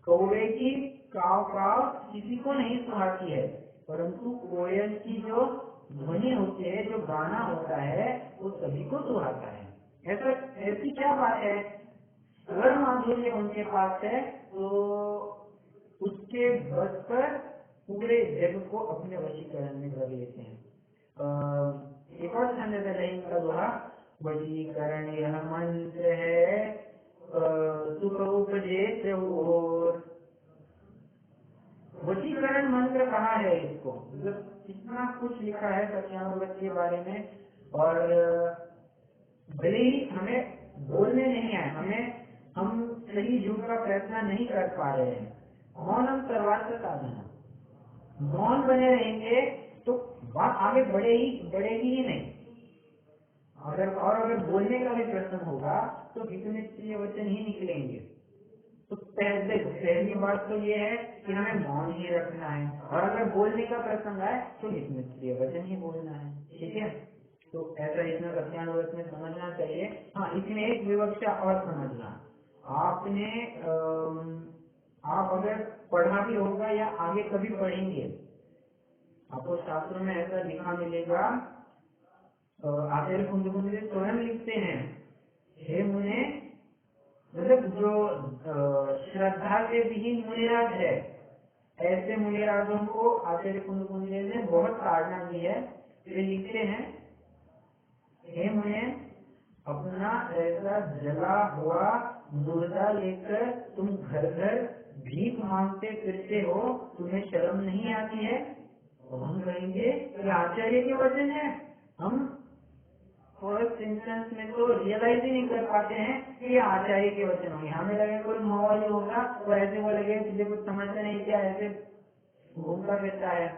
A: कौवे की काव काव किसी को नहीं सुहाती है, परंतु कोयल की जो ध्वनि होती है, जो गाना होता है, वो सभी को सुहाता है। ऐसा ऐसी क्या बात है? स्वर माधुर्य उनके पास है, तो उसके बस पर पूरे जग को अपने वशीकरण में कर लेते हैं। एक और छंद है इनका दोहा, वशीकरण यह मंत्र है, सुख उपजे प्रभु। वशीकरण मंत्र कहा है इसको, मतलब कितना कुछ लिखा है सत्यानुगत के बारे में। और भले ही हमें बोलने नहीं है, हम सही झूठ का फैसला नहीं कर पा रहे हैं, मौनम सर्वार्थ साधना, मौन बने रहेंगे तो बात आगे बढ़ेगी ही नहीं। अगर बोलने का भी प्रश्न होगा तो हितनिष्क्रिय वचन ही निकलेंगे। तो पहली बात तो ये है कि हमें मौन ही रखना है, और अगर बोलने का प्रसंग आए तो हितनिष्क्रिय वचन ही बोलना है। ठीक है, तो ऐसा इसमें सत्यानुगत में समझना चाहिए। हाँ, इसमें एक विवक्षा और समझना, आपने आप अगर पढ़ा भी होगा या आगे कभी पढ़ेंगे, आपको शास्त्रों में ऐसा लिखा मिलेगा, आचार्य कुंद स्वयं लिखते हैं, हे मुने, मतलब जो श्रद्धा से विहीन मुनिराज है, ऐसे मुनिराजों को आचार्य कुंद ने बहुत ताड़ना दी है। वे लिखते हैं, हे मुने, अपना ऐसा जला हुआ मुर्दा लेकर तुम घर घर भीख मांगते फिरते हो, तुम्हें शर्म नहीं आती है? तो हम कहेंगे कि आचार्य के वचन है। हम फर्स्ट इंस्टेंस में तो रियलाइज ही नहीं कर पाते हैं कि ये आचार्य के वचन होंगे। हमें लगे कोई माहौली होगा, और ऐसे वो लगे तुझे कुछ समझते नहीं, क्या ऐसे घूमता फिरता है।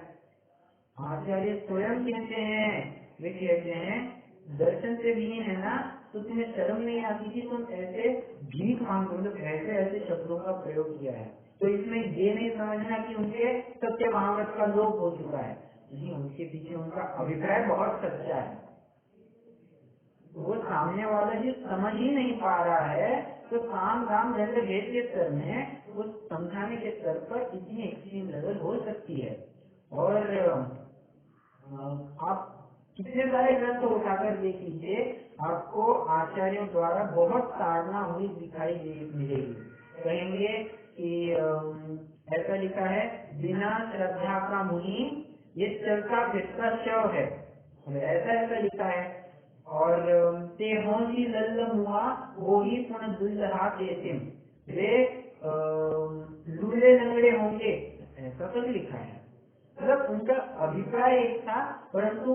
A: आचार्य स्वयं कहते हैं, वे कहते हैं, दर्शन से विहीन है ना, तो तुम्हें शर्म नहीं आती कि तुम ऐसे भीख मांगो, मतलब ऐसे ऐसे शब्दों का प्रयोग किया है। तो इसमें ये नहीं समझना कि उनके सत्य भागवत का लोप हो चुका है, नहीं, उनके पीछे उनका अभिप्राय बहुत सच्चा है। वो सामने वाला जो समझ ही नहीं पा रहा है, तो काम धाम दंड भेद के स्तर में, उस समझाने के स्तर पर इतनी एक्सट्रीम लेवल हो सकती है। और आप कितने सारे ग्रंथ उठाकर देख लीजिए, आपको आचार्यों द्वारा बहुत ताड़ना हुई दिखाई मिलेगी। कहेंगे कि ऐसा लिखा है, बिना श्रद्धा का मुनि ये चलता फिरता शव है, ऐसा लिखा है। और ते होंसी लल्ल मुआ वो ही पुन दुल्हा देते, वे लूले लंगड़े होंगे, ऐसा तो लिखा है। मतलब उनका अभिप्राय एक था, परंतु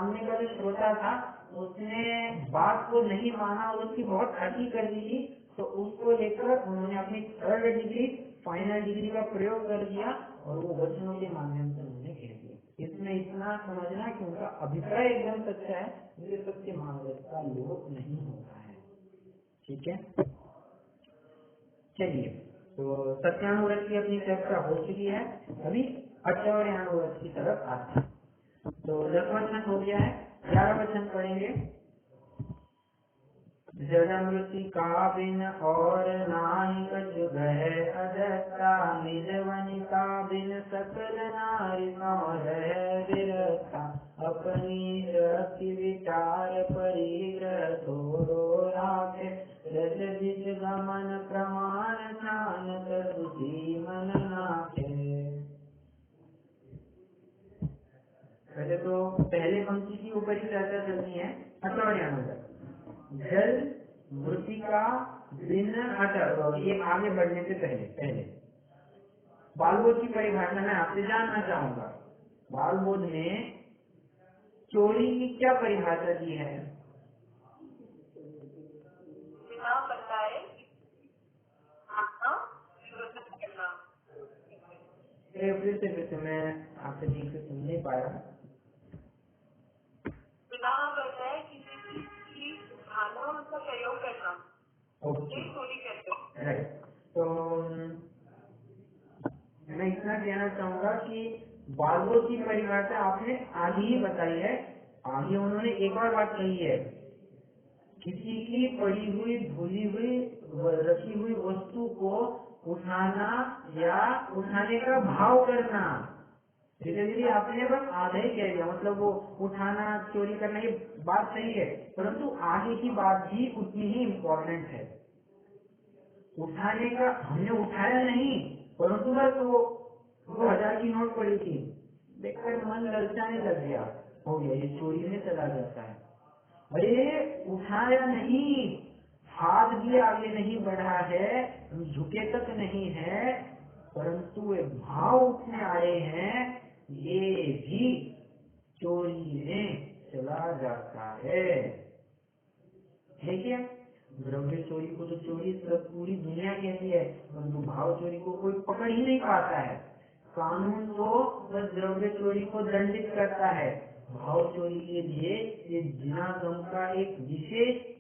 A: सामने का जो श्रोता था उसने बात को नहीं माना और उसकी बहुत खर्ची कर दी थी, तो उसको लेकर उन्होंने अपनी 3rd डिग्री फाइनल डिग्री का प्रयोग कर दिया और वो वचनों के माध्यम से उन्होंने कह दिया। इसमें इतना समझना कि उनका अभिप्राय एकदम सच्चा है, मुझे सत्य महाव्रत का लोप नहीं होता है। ठीक है, चलिए, तो सत्यानुव्रत की अपनी चर्चा हो चुकी है, अभी अचौर्यानुव्रत की तरफ आते हैं। तो 10 वचन हो गया है, 11 वचन पढ़ेंगे। जड़मृति का बिन और नाहि कछु गहे अदत्ता, निज वनिता बिन सकल नारी रहे विरता, अपनी शक्ति विचार परिग्रह थोड़ो राखे, रस जिस गमन प्रमाण छानत सुसी मन नाखे। वैसे तो पहले पंक्ति की ऊपर ही चर्चा चलनी है, अचौर्यानुव्रत। जल मृतिका बिन अचर, ये आगे बढ़ने से पहले बालबोध की परिभाषा मैं आपसे जानना चाहूंगा। बालबोध ने चोरी की क्या परिभाषा दी है?
B: बिना बताए आना करना।
A: फिर से मैं आपसे ठीक से सुन नहीं पाया।
B: बिना बताए किसी चीज की उठाना और उसका प्रयोग करना, ये चोरी कहते हैं।
A: राइट, तो मैं इतना कहना चाहूंगा कि बालबोध की परिभाषा आपने आगे ही बताई है। आगे उन्होंने एक और बात कही है, किसी की पड़ी हुई भूली हुई रखी हुई वस्तु को उठाना या उठाने का भाव करना। धीरे धीरे आपने बस आधा ही कह दिया, मतलब वो उठाना चोरी करना ये बात सही है, परंतु आगे की बात भी उतनी ही इम्पोर्टेंट है। उठाने का, हमने उठाया नहीं, परंतु बस वो 2000 की नोट पड़ी थी, देखकर मन ललचाने लग गया, हो गया, ये चोरी में चला जाता है। अरे उठाया नहीं, हाथ भी आगे नहीं बढ़ा है, झुके तक नहीं है, परंतु वे भाव उठने आए हैं, ये भी चोरी में चला जाता है। ठीक है, द्रव्य चोरी को तो चोरी सब पूरी दुनिया कहती है, परंतु भाव चोरी को कोई पकड़ ही नहीं पाता है। कानून तो बस द्रव्य चोरी को दंडित करता है, भाव चोरी के लिए ये जिनागम का एक विशेष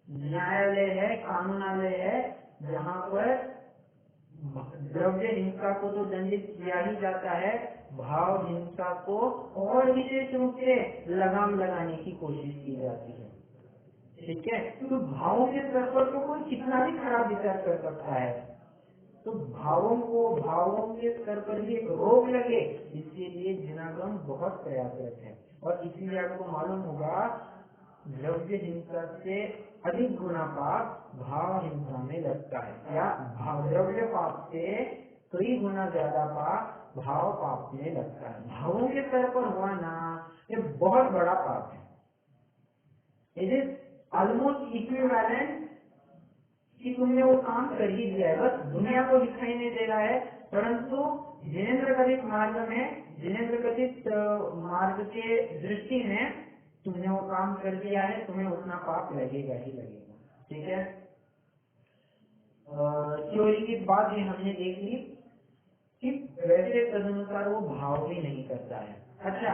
A: न्यायालय है, कानूनालय है, जहाँ पर द्रव्य हिंसा को तो दंडित किया ही जाता है, भाव हिंसा को और विशेष रूप से लगाम लगाने की कोशिश की जाती है। ठीक है, तो भावों के स्तर पर तो कोई कितना भी खराब विचार कर सकता है, तो भावों के स्तर पर भी एक रोक लगे, इसके लिए जिनागम बहुत प्रयासरत है। और इसीलिए आपको मालूम होगा, द्रव्य हिंसा से अधिक गुना पाप भाव हिंसा में लगता है, या द्रव्य पाप से कई गुना ज्यादा पाप भाव पाप में लगता है। भावों के स्तर पर हुआ ना, ये बहुत बड़ा पाप है। इट इज ऑलमोस्ट इक्विवेलेंट कि तुमने वो काम कर ही दिया है, बस दुनिया को दिखाई नहीं दे रहा है, परंतु जिनेन्द्र कथित मार्ग में, जिनेन्द्र कथित मार्ग के दृष्टि में तुमने वो काम कर दिया है, तुम्हें उतना पाप लगेगा ही लगेगा। ठीक है, चोरी की बात भी हमने देख ली कि वैसे तदनुसार वो भाव भी नहीं करता है। अच्छा,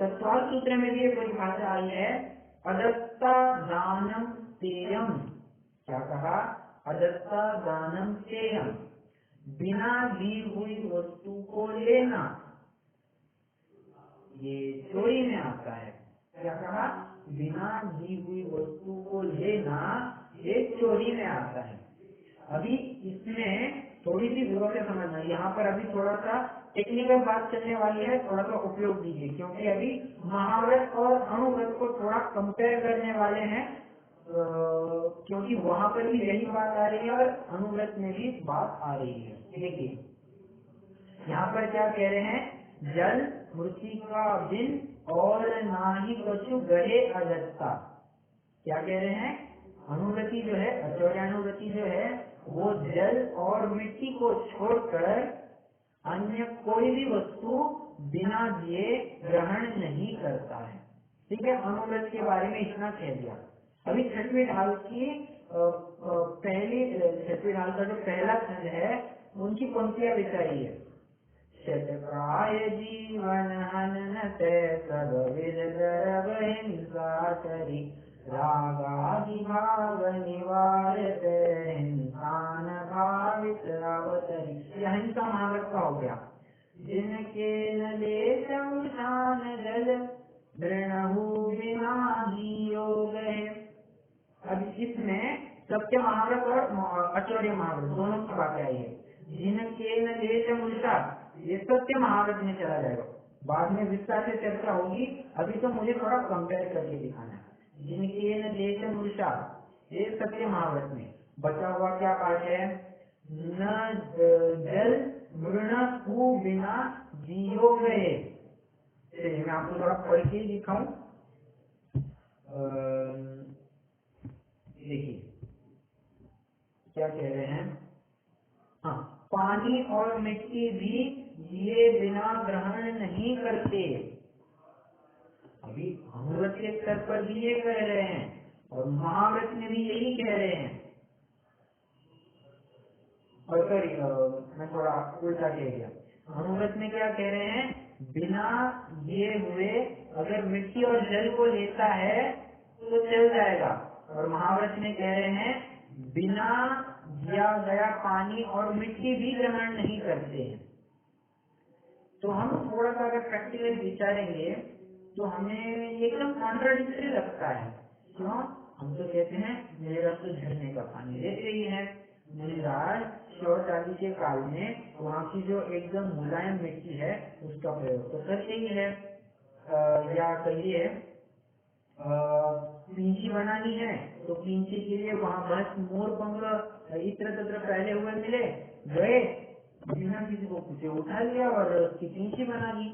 A: तत्वाल सूत्र में भी ये परिभाषा आई है, अदत्ता दानम तेयम। क्या कहा? अदत्ता दानम तेयम, बिना दी हुई वस्तु को लेना, ये चोरी में आता है। क्या कहा? बिना दी हुई वस्तु को लेना ये चोरी में आता है। अभी इसमें थोड़ी सी जरूरत है समझना, यहाँ पर अभी थोड़ा सा टेक्निकल बात चलने वाली है, थोड़ा सा उपयोग दीजिए, क्योंकि अभी महाव्रत और अणुव्रत को थोड़ा कंपेयर करने वाले हैं, क्योंकि वहां पर भी यही बात आ रही है और अणुव्रत में भी बात आ रही है। देखिए यहाँ पर क्या कह रहे हैं, जल मृतिका बिन और नाही कछु गहे अदत्ता। क्या कह रहे हैं? अनुव्रति जो है, अचौर्यानुव्रति जो है, वो जल और मिट्टी को छोड़कर अन्य कोई भी वस्तु बिना दिए ग्रहण नहीं करता है। ठीक है, अनुव्रत के बारे में इतना कह दिया। अभी छठवीं ढाल की पहली छठवीं ढाल का जो पहला खंड है उनकी पंक्तियां बिताई है। शतप्राय जीवन हननते सब विद गर्भ हिंसा करी, रागादि भाव निवारते हिंसान भावित अवतरी। यह हिंसा महावत का हो गया। जिनके न लेशम शान जल दृढ़हु बिना योग है। अब इसमें सत्य महाव्रत और अचौर्य महाव्रत दोनों की बात आई है। जिनके न लेशम उल्टा ये सत्य महाव्रत में चला जाएगा, बाद में विस्तार से चर्चा होगी, अभी तो मुझे थोड़ा कंपेयर करके दिखाना है। जिनके न लेशम उल्टा ये सत्य महाव्रत में बचा हुआ क्या पाठ है? न जल मृण हु बिना जियो गए। मैं आपको थोड़ा पढ़ के दिखाऊं। देखिए क्या कह रहे हैं। हाँ, पानी और मिट्टी भी जिए बिना ग्रहण नहीं करते। अभी अनुव्रत के स्तर पर भी ये कह रहे हैं और महाव्रत में भी यही कह रहे हैं। और सॉरी, मैं थोड़ा उल्टा कह गया। अनुव्रत में क्या कह रहे हैं? बिना दिए हुए अगर मिट्टी और जल को लेता है तो चल जाएगा। और महाव्रत में कह रहे हैं बिना दिया गया पानी और मिट्टी भी ग्रहण नहीं करते हैं। तो हम थोड़ा सा अगर प्रैक्टिकली विचारेंगे तो हमें एकदम कॉन्ट्राडिक्टरी लगता है। क्यों? हम तो कहते हैं मेरा तो झरने का पानी लेते ही है। मुनिराज शौच आदि के काल में वहाँ की जो एकदम मुलायम मिट्टी है उसका प्रयोग तो करते ही है। या कहिए पींची बनानी है तो पींची के लिए वहाँ बस मोर पंख इत्र तत्र फैले हुए मिले, गए बिना किसी को पूछे उठा लिया और उसकी पींची बना दी।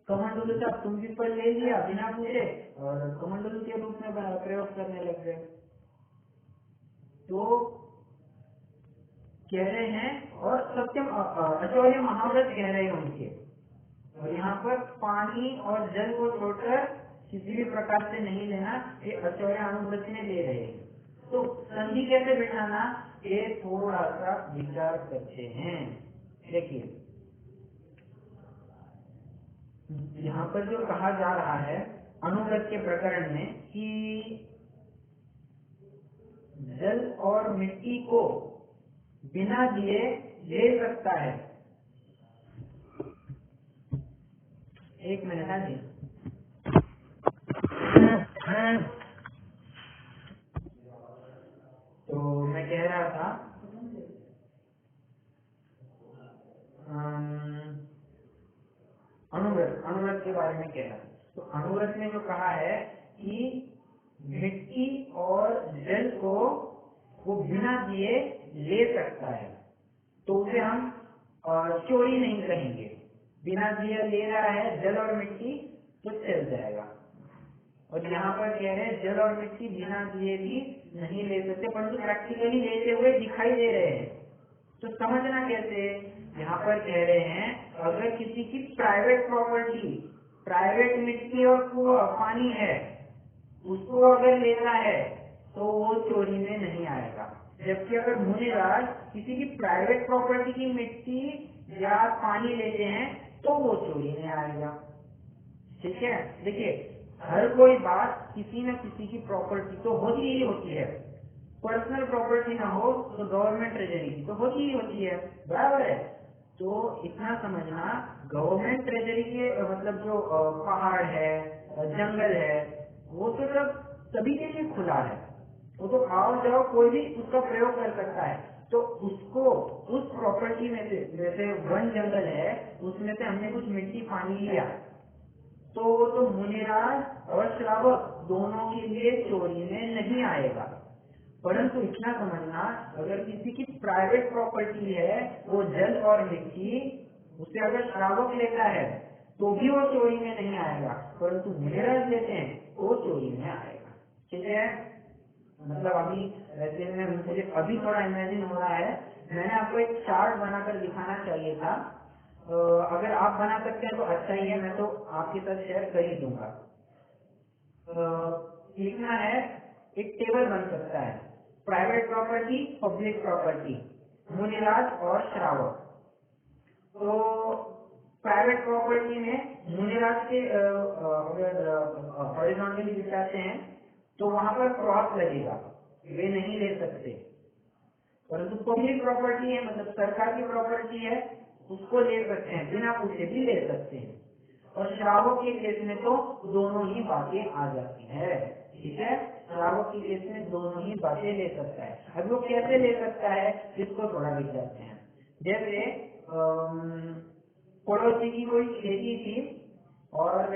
A: कमंडलू का तुम भी पर ले लिया बिना पूछे और कमंडलू के रूप में प्रयोग करने लग गए। तो कह रहे हैं और सत्यम अचौर्य महाव्रत कह रहे हैं उनके। और यहाँ पर पानी और जल को छोड़कर किसी भी प्रकार से नहीं लेना, ये अचौर्य अनुव्रत में ले रहे हैं। तो संधि कैसे बिठाना ये थोड़ा सा विचार करते हैं। देखिए यहाँ पर जो कहा जा रहा है अनुव्रत के प्रकरण में कि जल और मिट्टी को बिना दिए ले सकता है। एक मिनट है जी। तो मैं कह रहा था अनुव्रत के बारे में कह रहा था। तो अनुव्रत में जो कहा है कि मिट्टी और जल को वो बिना दिए ले सकता है, तो उसे हम चोरी नहीं कहेंगे। बिना दिए ले रहा है जल और मिट्टी तो चल जाएगा। और यहाँ पर कह रहे हैं जल और मिट्टी बिना दिए भी नहीं ले सकते, परंतु प्रैक्टिकली लेते हुए दिखाई दे रहे हैं। तो समझना कैसे? यहाँ पर कह रहे हैं अगर किसी की प्राइवेट प्रॉपर्टी, प्राइवेट मिट्टी और पानी है, उसको अगर लेना है तो वो चोरी में नहीं आएगा। जबकि अगर मुनिराज किसी की प्राइवेट प्रॉपर्टी की मिट्टी या पानी लेते हैं तो वो चोरी में आएगा। ठीक है, देखिए हर कोई बात किसी न किसी की प्रॉपर्टी तो होती ही होती है। पर्सनल प्रॉपर्टी ना हो तो गवर्नमेंट ट्रेजरी की तो होती ही होती है, बराबर है। तो इतना समझना गवर्नमेंट ट्रेजरी के मतलब जो पहाड़ है, जंगल है, वो तो सब सभी के लिए खुला है। वो तो आओ जाओ कोई भी उसका प्रयोग कर सकता है। तो उसको उस प्रॉपर्टी में से, जैसे वन जंगल है, उसमें से हमने कुछ मिट्टी पानी लिया तो वो तो मुनिराज और श्रावक दोनों के लिए चोरी में नहीं आएगा। परंतु इतना समझना अगर किसी की प्राइवेट प्रॉपर्टी है वो जल और मिट्टी, उसे अगर श्रावक लेता है तो भी वो चोरी में नहीं आएगा, परंतु मुनिराज लेते हैं वो चोरी में आएगा। ठीक है, मतलब अभी वैसे में मुझे अभी थोड़ा इमेजिन हो रहा है, मैंने आपको एक चार्ट बनाकर दिखाना चाहिए था। अगर आप बना सकते हैं तो अच्छा ही है, मैं तो आपके साथ शेयर कर ही दूंगा। लिखना है, एक टेबल बन सकता है, प्राइवेट प्रॉपर्टी, पब्लिक प्रॉपर्टी, मुनिराज और श्रावक। तो प्राइवेट प्रॉपर्टी में मुनिराज के अगर हॉरिजॉन्टली बिछाते हैं तो वहां पर क्रॉस लगेगा, वे नहीं ले सकते। परंतु पब्लिक प्रॉपर्टी है, मतलब सरकार की प्रॉपर्टी है, उसको ले सकते हैं, बिना पूछे भी ले सकते हैं। और श्रावक के केस में तो दोनों ही बातें आ जाती है, ठीक है। श्रावक के केस में दोनों ही बातें ले सकता है। अब वो कैसे ले सकता है, इसको थोड़ा विचारते हैं। जैसे पड़ोसी की कोई खेती थी और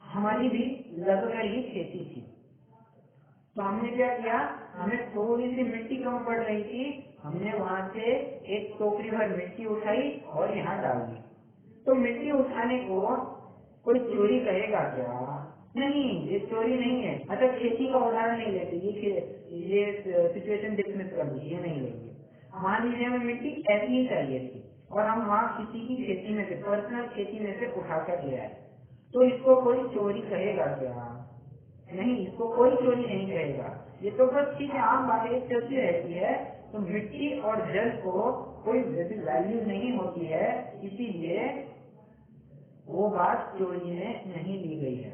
A: हमारी भी लगभग ही खेती थी, तो हमने क्या किया, हमें थोड़ी सी मिट्टी कम पड़ रही थी, हमने वहां से एक टोकरी भर मिट्टी उठाई और यहाँ डाल दी। तो मिट्टी उठाने को कोई चोरी कहेगा क्या? नहीं, ये चोरी नहीं है। अच्छा, खेती का उदाहरण नहीं लेते, ये सिचुएशन डिसमिस कर दी, ये नहीं लेंगे। मान लीजिए हमें मिट्टी ऐसी ही चाहिए थी और हम वहाँ किसी की खेती में से, पर्सनल खेती में से उठा कर ले आए, तो इसको कोई चोरी कहेगा क्या? नहीं, इसको कोई चोरी नहीं कहेगा। ये तो बस ठीक है, आम बातें चलती रहती है। तो मिट्टी और जल को कोई वैसी वैल्यू नहीं होती है, इसीलिए वो बात चोरी में नहीं ली गई है।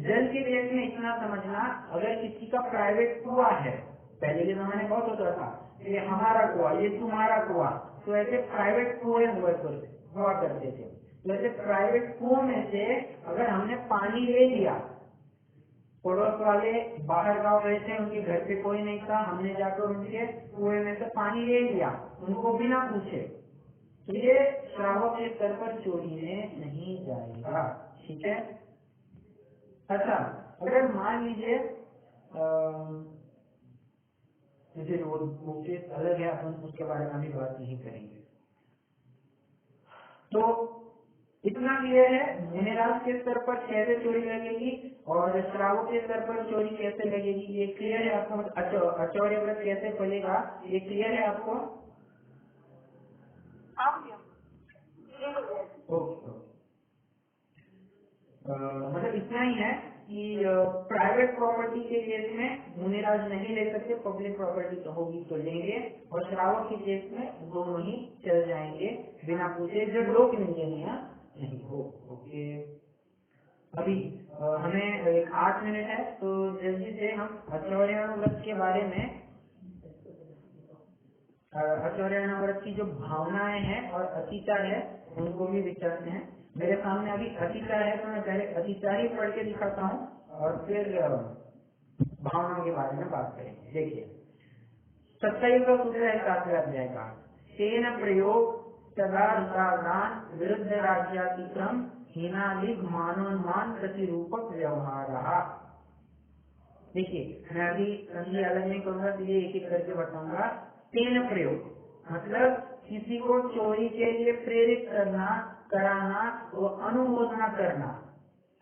A: जल के केस में इतना समझना, अगर किसी का प्राइवेट कुआं है, पहले के जमाने बहुत होता था, ये हमारा कुआं, ये तुम्हारा कुआं, तो ऐसे प्राइवेट कुएं हुआ करते थे। तो ऐसे प्राइवेट कुओं में से अगर हमने पानी ले लिया, पड़ोस वाले बाहर गांव गए थे, उनके घर पे कोई नहीं था, हमने जाकर उनके कुएं में से पानी ले लिया उनको बिना पूछे, तो ये श्रावक के स्तर पर चोरी में नहीं जाएगा, ठीक है। अच्छा, अगर मान लीजिए मुझे वो केस अलग है, अपन उसके बारे में अभी बात नहीं करेंगे। तो इतना क्लियर है मुनिराज के स्तर पर कैसे चोरी लगेगी और श्रावक के स्तर पर चोरी कैसे लगेगी, ये क्लियर है आपको। अचौर्य व्रत कैसे फलेगा, ये क्लियर है आपको? ओके, मतलब इतना ही है कि प्राइवेट प्रॉपर्टी के केस में मुनिराज नहीं ले सकते, पब्लिक प्रॉपर्टी तो होगी तो लेंगे, और श्रावक के केस में दोनों ही चल जाएंगे बिना पूछे, जो लोक निंदनीय नहीं हो। ओके, अभी हमें 8 मिनट है, तो जल्दी से हम अचौर्याव्रत के बारे में, अचौर्याव्रत की जो भावनाएं हैं और अतिचार है उनको भी विचारते हैं। मेरे सामने अभी अतिचार है, तो मैं पहले अतिचार ही पढ़ के दिखाता हूँ और फिर भावनाओं के बारे में बात करेंगे। देखिए, 27 का सूत्र है 7वें अध्याय का, तेन प्रयोग तदादान विरुद्ध राज्यातिक्रम हीनालिग मानोन्मान प्रतिरूपक व्यवहार। देखिए, मैं अभी संधि अलग नहीं करूंगा, तो ये एक एक करके बताऊंगा। तेन प्रयोग मतलब किसी को चोरी के लिए प्रेरित करना, कराना, वो अनुमोदना करना।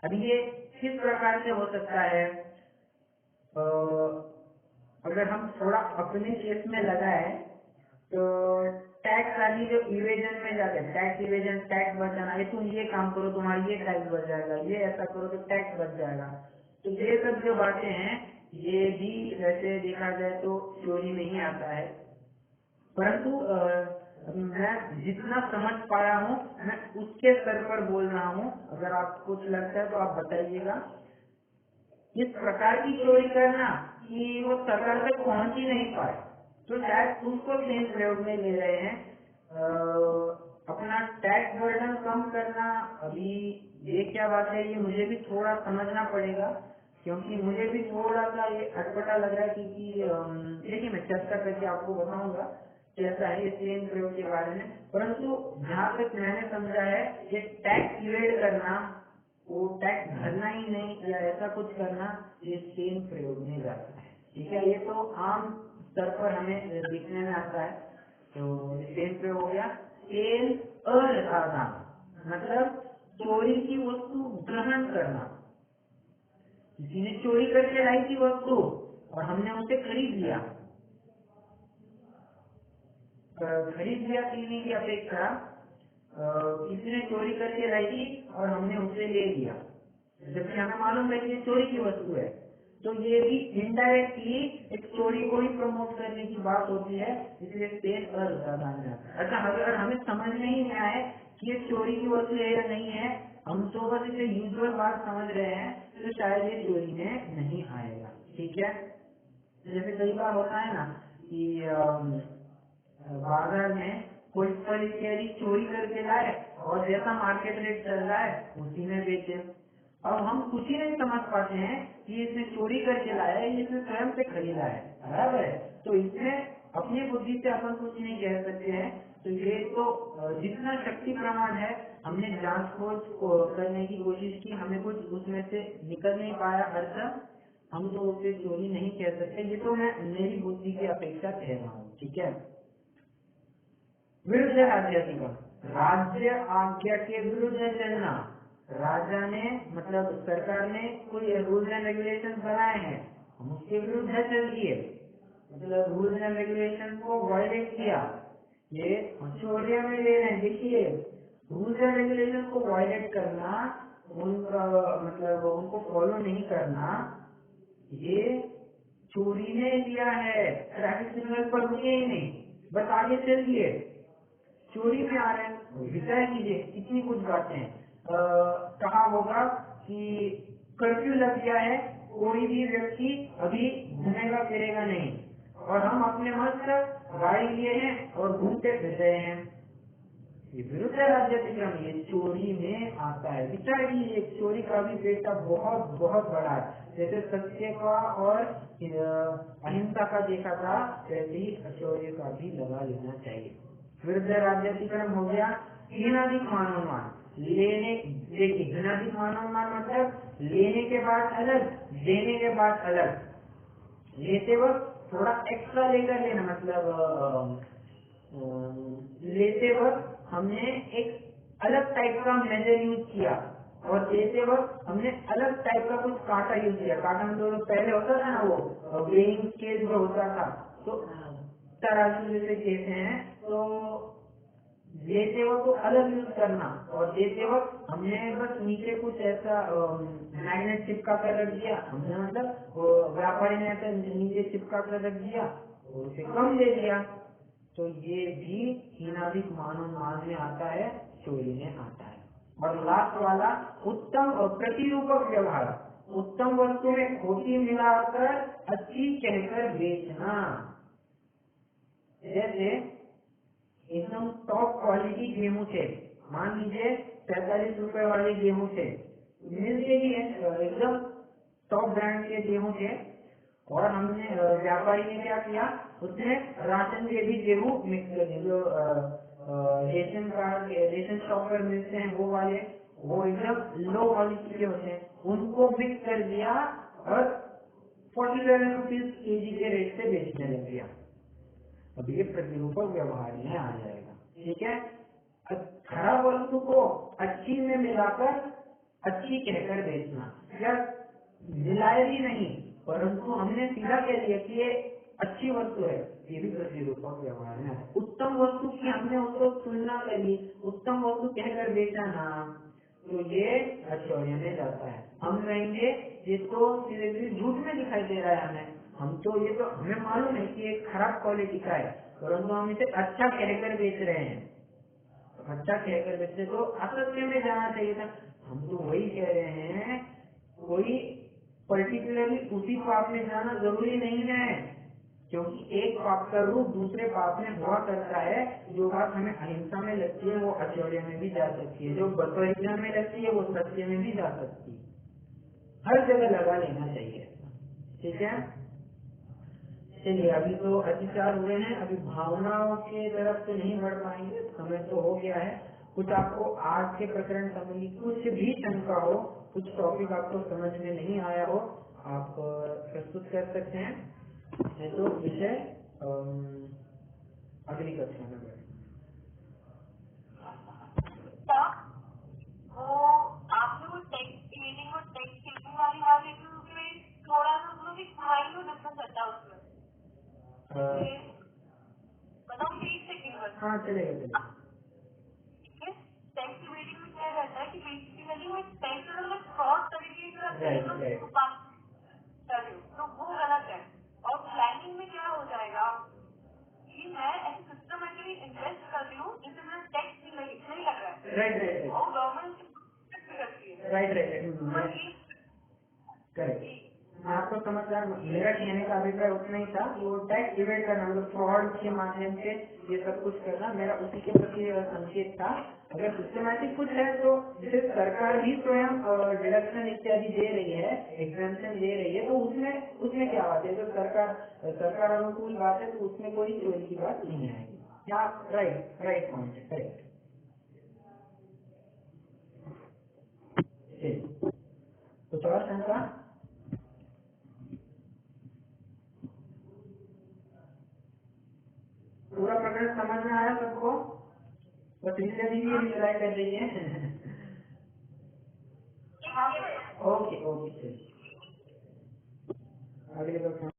A: अब ये किस प्रकार से हो सकता है? अगर हम थोड़ा अपने केस में लगाए तो टैक्स आदि जो इवेजन में जाते हैं, टैक्स इवेजन, टैक्स बचाना, ये तुम ये काम करो तुम्हारा ये टैक्स बच जाएगा, ये ऐसा करो तो टैक्स बच जाएगा, तो ये सब जो बातें हैं ये भी वैसे देखा जाए तो चोरी में ही आता है। परंतु मैं जितना समझ पाया हूँ मैं उसके स्तर पर बोल रहा हूँ, अगर आपको कुछ लगता है तो आप बताइएगा। इस प्रकार की चोरी करना कि वो सरकार तक पहुंच ही नहीं पाए, तो शायद उसको सेम प्रयोग में ले रहे हैं। अपना टैक्स बर्डन कम करना, अभी ये क्या बात है, ये मुझे भी थोड़ा समझना पड़ेगा, क्योंकि मुझे भी थोड़ा सा ये अटपटा लग रहा है, क्योंकि देखिए मैं चर्चा करके आपको बताऊंगा कैसा है इस सेम प्रयोग के बारे में। परंतु जहाँ तक मैंने समझा है, ये टैक्स इवेड करना, वो टैक्स भरना ही नहीं या ऐसा कुछ करना, ये सेम प्रयोग में जाता है, ठीक है। ये तो आम स्तर पर हमें दिखने में आता है, तो सेम प्रयोग हो गया। सेल अयथादान मतलब चोरी की वस्तु ग्रहण करना। किसी ने चोरी करके लाई थी वस्तु और हमने उसे खरीद लिया, खरीद लिया लेने की अपेक्षा किसी ने चोरी करके लाई और हमने उसे ले लिया, जबकि हमें मालूम है कि ये चोरी की वस्तु है, तो ये भी इनडायरेक्टली एक चोरी को ही प्रमोट करने की बात होती है, इसलिए पेश और ज्यादा। अच्छा, अगर हमें समझ में ही नहीं आए कि ये चोरी की वस्तु है या नहीं है, हम तो बस इसे यूजुअल बात समझ रहे हैं, तो शायद ये चोरी में नहीं आएगा। ठीक है, जैसे कई बार होता है ना कि बाजार में कोई फल इत्यादि चोरी करके लाए और जैसा मार्केट रेट चल रहा है उसी में बेचे। अब हम कुछ ही नहीं समझ पाते हैं कि इसने चोरी करके लाया है, इसने स्वयं से खरीदा है, बराबर है, तो इसमें अपनी बुद्धि से अपन कुछ नहीं कह सकते हैं। तो ये तो जितना शक्ति प्रमाण है हमने जांच खोज करने की कोशिश की, हमें कुछ उसमें से निकल नहीं पाया अर्थ, हम तो उसे चोरी नहीं कह सकते। ये तो मैं मेरी बुद्धि की अपेक्षा कह रहा हूँ। ठीक है, विरुद्ध राज्याधिगम, राज्य आज्ञा के विरुद्ध चलना। राजा ने मतलब सरकार ने कोई रूल्स एंड रेगुलेशन बनाए हैं, हम उसके विरुद्ध चल दिए, मतलब रूल्स एंड रेगुलेशन को वायलेट किया। ये चोरिया में ले रहे हैं, देखिए रूल्स एंड रेगुलेशन को वायलेट करना, उनका मतलब उनको फॉलो नहीं करना, ये चोरी ने लिया है। ट्रैफिक सिग्नल पर रुके ही नहीं, बस आगे चल दिए, चोरी में आ रहे हैं। विचार कीजिए कितनी कुछ बातें कहा होगा कि कर्फ्यू लग गया है, कोई भी व्यक्ति अभी घूमेगा फिरेगा नहीं, और हम अपने मस्त गाड़ी लिए हैं और घूमते फिर रहे हैं। ये विरुद्ध राज्याधिगम, ये चोरी में आता है। विचार कीजिए, चोरी का भी पेटा बहुत बहुत बड़ा है। जैसे सत्य का और अहिंसा का देखा था, वैसे ही चोरी का भी लगा लेना चाहिए। विरुद्ध राज्याधिकरण हो गया। हीनाधिक मानवमान, लेने, देखिए हीनाधिक मानवमान मतलब लेने के बाद अलग, देने के बाद अलग। लेते वक्त थोड़ा एक्स्ट्रा लेकर लेना, मतलब लेते वक्त हमने एक अलग टाइप का मेजर यूज किया, और देते वक्त हमने अलग टाइप का कुछ कांटा यूज किया। कांटा मतलब पहले होता था ना वो वेइंग स्केल जो होता था, तो तराजू जैसे कहते हैं, तो लेते वक्त तो अलग यूज करना, और देते वक्त हमने बस नीचे कुछ ऐसा मैग्नेट चिपका कर रख दिया, हमने मतलब व्यापारी ने ऐसा नीचे चिपका कर रख दिया और उसे कम दे दिया, तो ये भी हीनाधिक मानवमान में आता है, चोरी में आता है। और लास्ट वाला उत्तम और प्रतिरूपक व्यवहार, उत्तम वस्तु में खोटी मिलाकर अच्छी कहकर बेचना। जैसे एकदम टॉप क्वालिटी गेहूं थे, मान लीजिए 45 रुपए वाले गेहूं थे, मिलते ही एकदम टॉप ब्रांड के गेहूं थे, और हमने व्यापारी ने क्या किया, उसने राशन के भी गेहूं मिक्स कर दिए, जो रेशन शॉप पर मिलते हैं वो वाले, वो एकदम लो क्वालिटी के होते हैं, उनको मिक्स कर दिया और 47 रुपीज केजी के रेट से बेचने लग गया। अब ये प्रतिरूपक व्यवहार में आ जाएगा। ठीक है, खराब वस्तु को अच्छी में मिलाकर अच्छी कहकर बेचना, या मिलाए भी नहीं परंतु हमने सीधा कह दिया कि ये अच्छी वस्तु है, ये भी प्रतिरूपक व्यवहार में। उत्तम वस्तु की हमने उसको तुलना करी, उत्तम वस्तु कहकर बेचा ना, तो ये अच्छौर्य में जाता है। हम कहेंगे ये तो सीधे झूठ में दिखाई दे रहा है हमें, हम तो ये तो हमें मालूम है कि एक खराब क्वालिटी का है, परंतु हम इसे अच्छा कहकर बेच रहे हैं, अच्छा कहकर बेचते तो असत्य में जाना चाहिए था। हम तो वही कह रहे हैं, कोई पर्टिकुलरली उसी पाप में जाना जरूरी नहीं है, क्योंकि एक पाप का रूप दूसरे पाप में हुआ करता है। जो बात हमें अहिंसा में लगती है वो अच्छौर्य में भी जा सकती है, जो बदपरिज्ञा में लगती है वो सत्य में भी जा सकती है। हर जगह लगा लेना चाहिए। ठीक है, चलिए अभी तो अतिचार हुए हैं, अभी भावनाओं के तरफ तो नहीं बढ़ पाएंगे, समय तो हो गया है। कुछ आपको आज के प्रकरण संबंधी कुछ भी शंका हो, कुछ टॉपिक आपको समझ में नहीं आया हो, आप प्रस्तुत कर सकते हैं, नहीं तो विषय अगली कक्षा में बढ़े।
B: वो आपने वो टेक्स्ट क्लीनिंग और टेक्स्ट क्लीनिंग वाली बात है, थोड़ा सा उसमें भी डिफरेंस रहता है उसमें, बताओ प्लीज।
A: हाँ चलेगा चलेगा।
B: टैक्स इवेडिंग में क्या रहता है कि बेसिकली वो टैक्स में फ्रॉड तरीके से
A: Right, right.
B: बात कर रही हूँ, तो वो गलत है। और प्लानिंग में क्या हो जाएगा कि मैं ऐसे सिस्टमेटिकली इन्वेस्ट कर रही हूँ जिससे मेरा टैक्स भी नहीं लग रहा है।
A: राइट राइट
B: और गवर्नमेंट करती है।
A: Right right correct. मैं आपको समझ रहा हूँ, मेरा कहने का अभिप्राय उतना ही था कि वो टैक्स इवेट करना, मतलब फ्रॉड के माध्यम से ये सब कुछ करना, मेरा उसी के प्रति संकेत था। अगर सिस्टमैटिक कुछ है तो जैसे सरकार भी स्वयं डिडक्शन इत्यादि दे रही है, एग्जेम्पशन दे रही है, तो उसमें उसमें क्या बात है? जो सरकार अनुकूल बात है तो उसमें कोई चोरी की बात नहीं आएगी। क्या राइट राइट पॉइंट है, करेक्ट। कुछ और शंका? पूरा प्रकरण समझ में आया सबको? बस विद्या दीदी रिप्लाई कर रही है। ओके ओके, अगले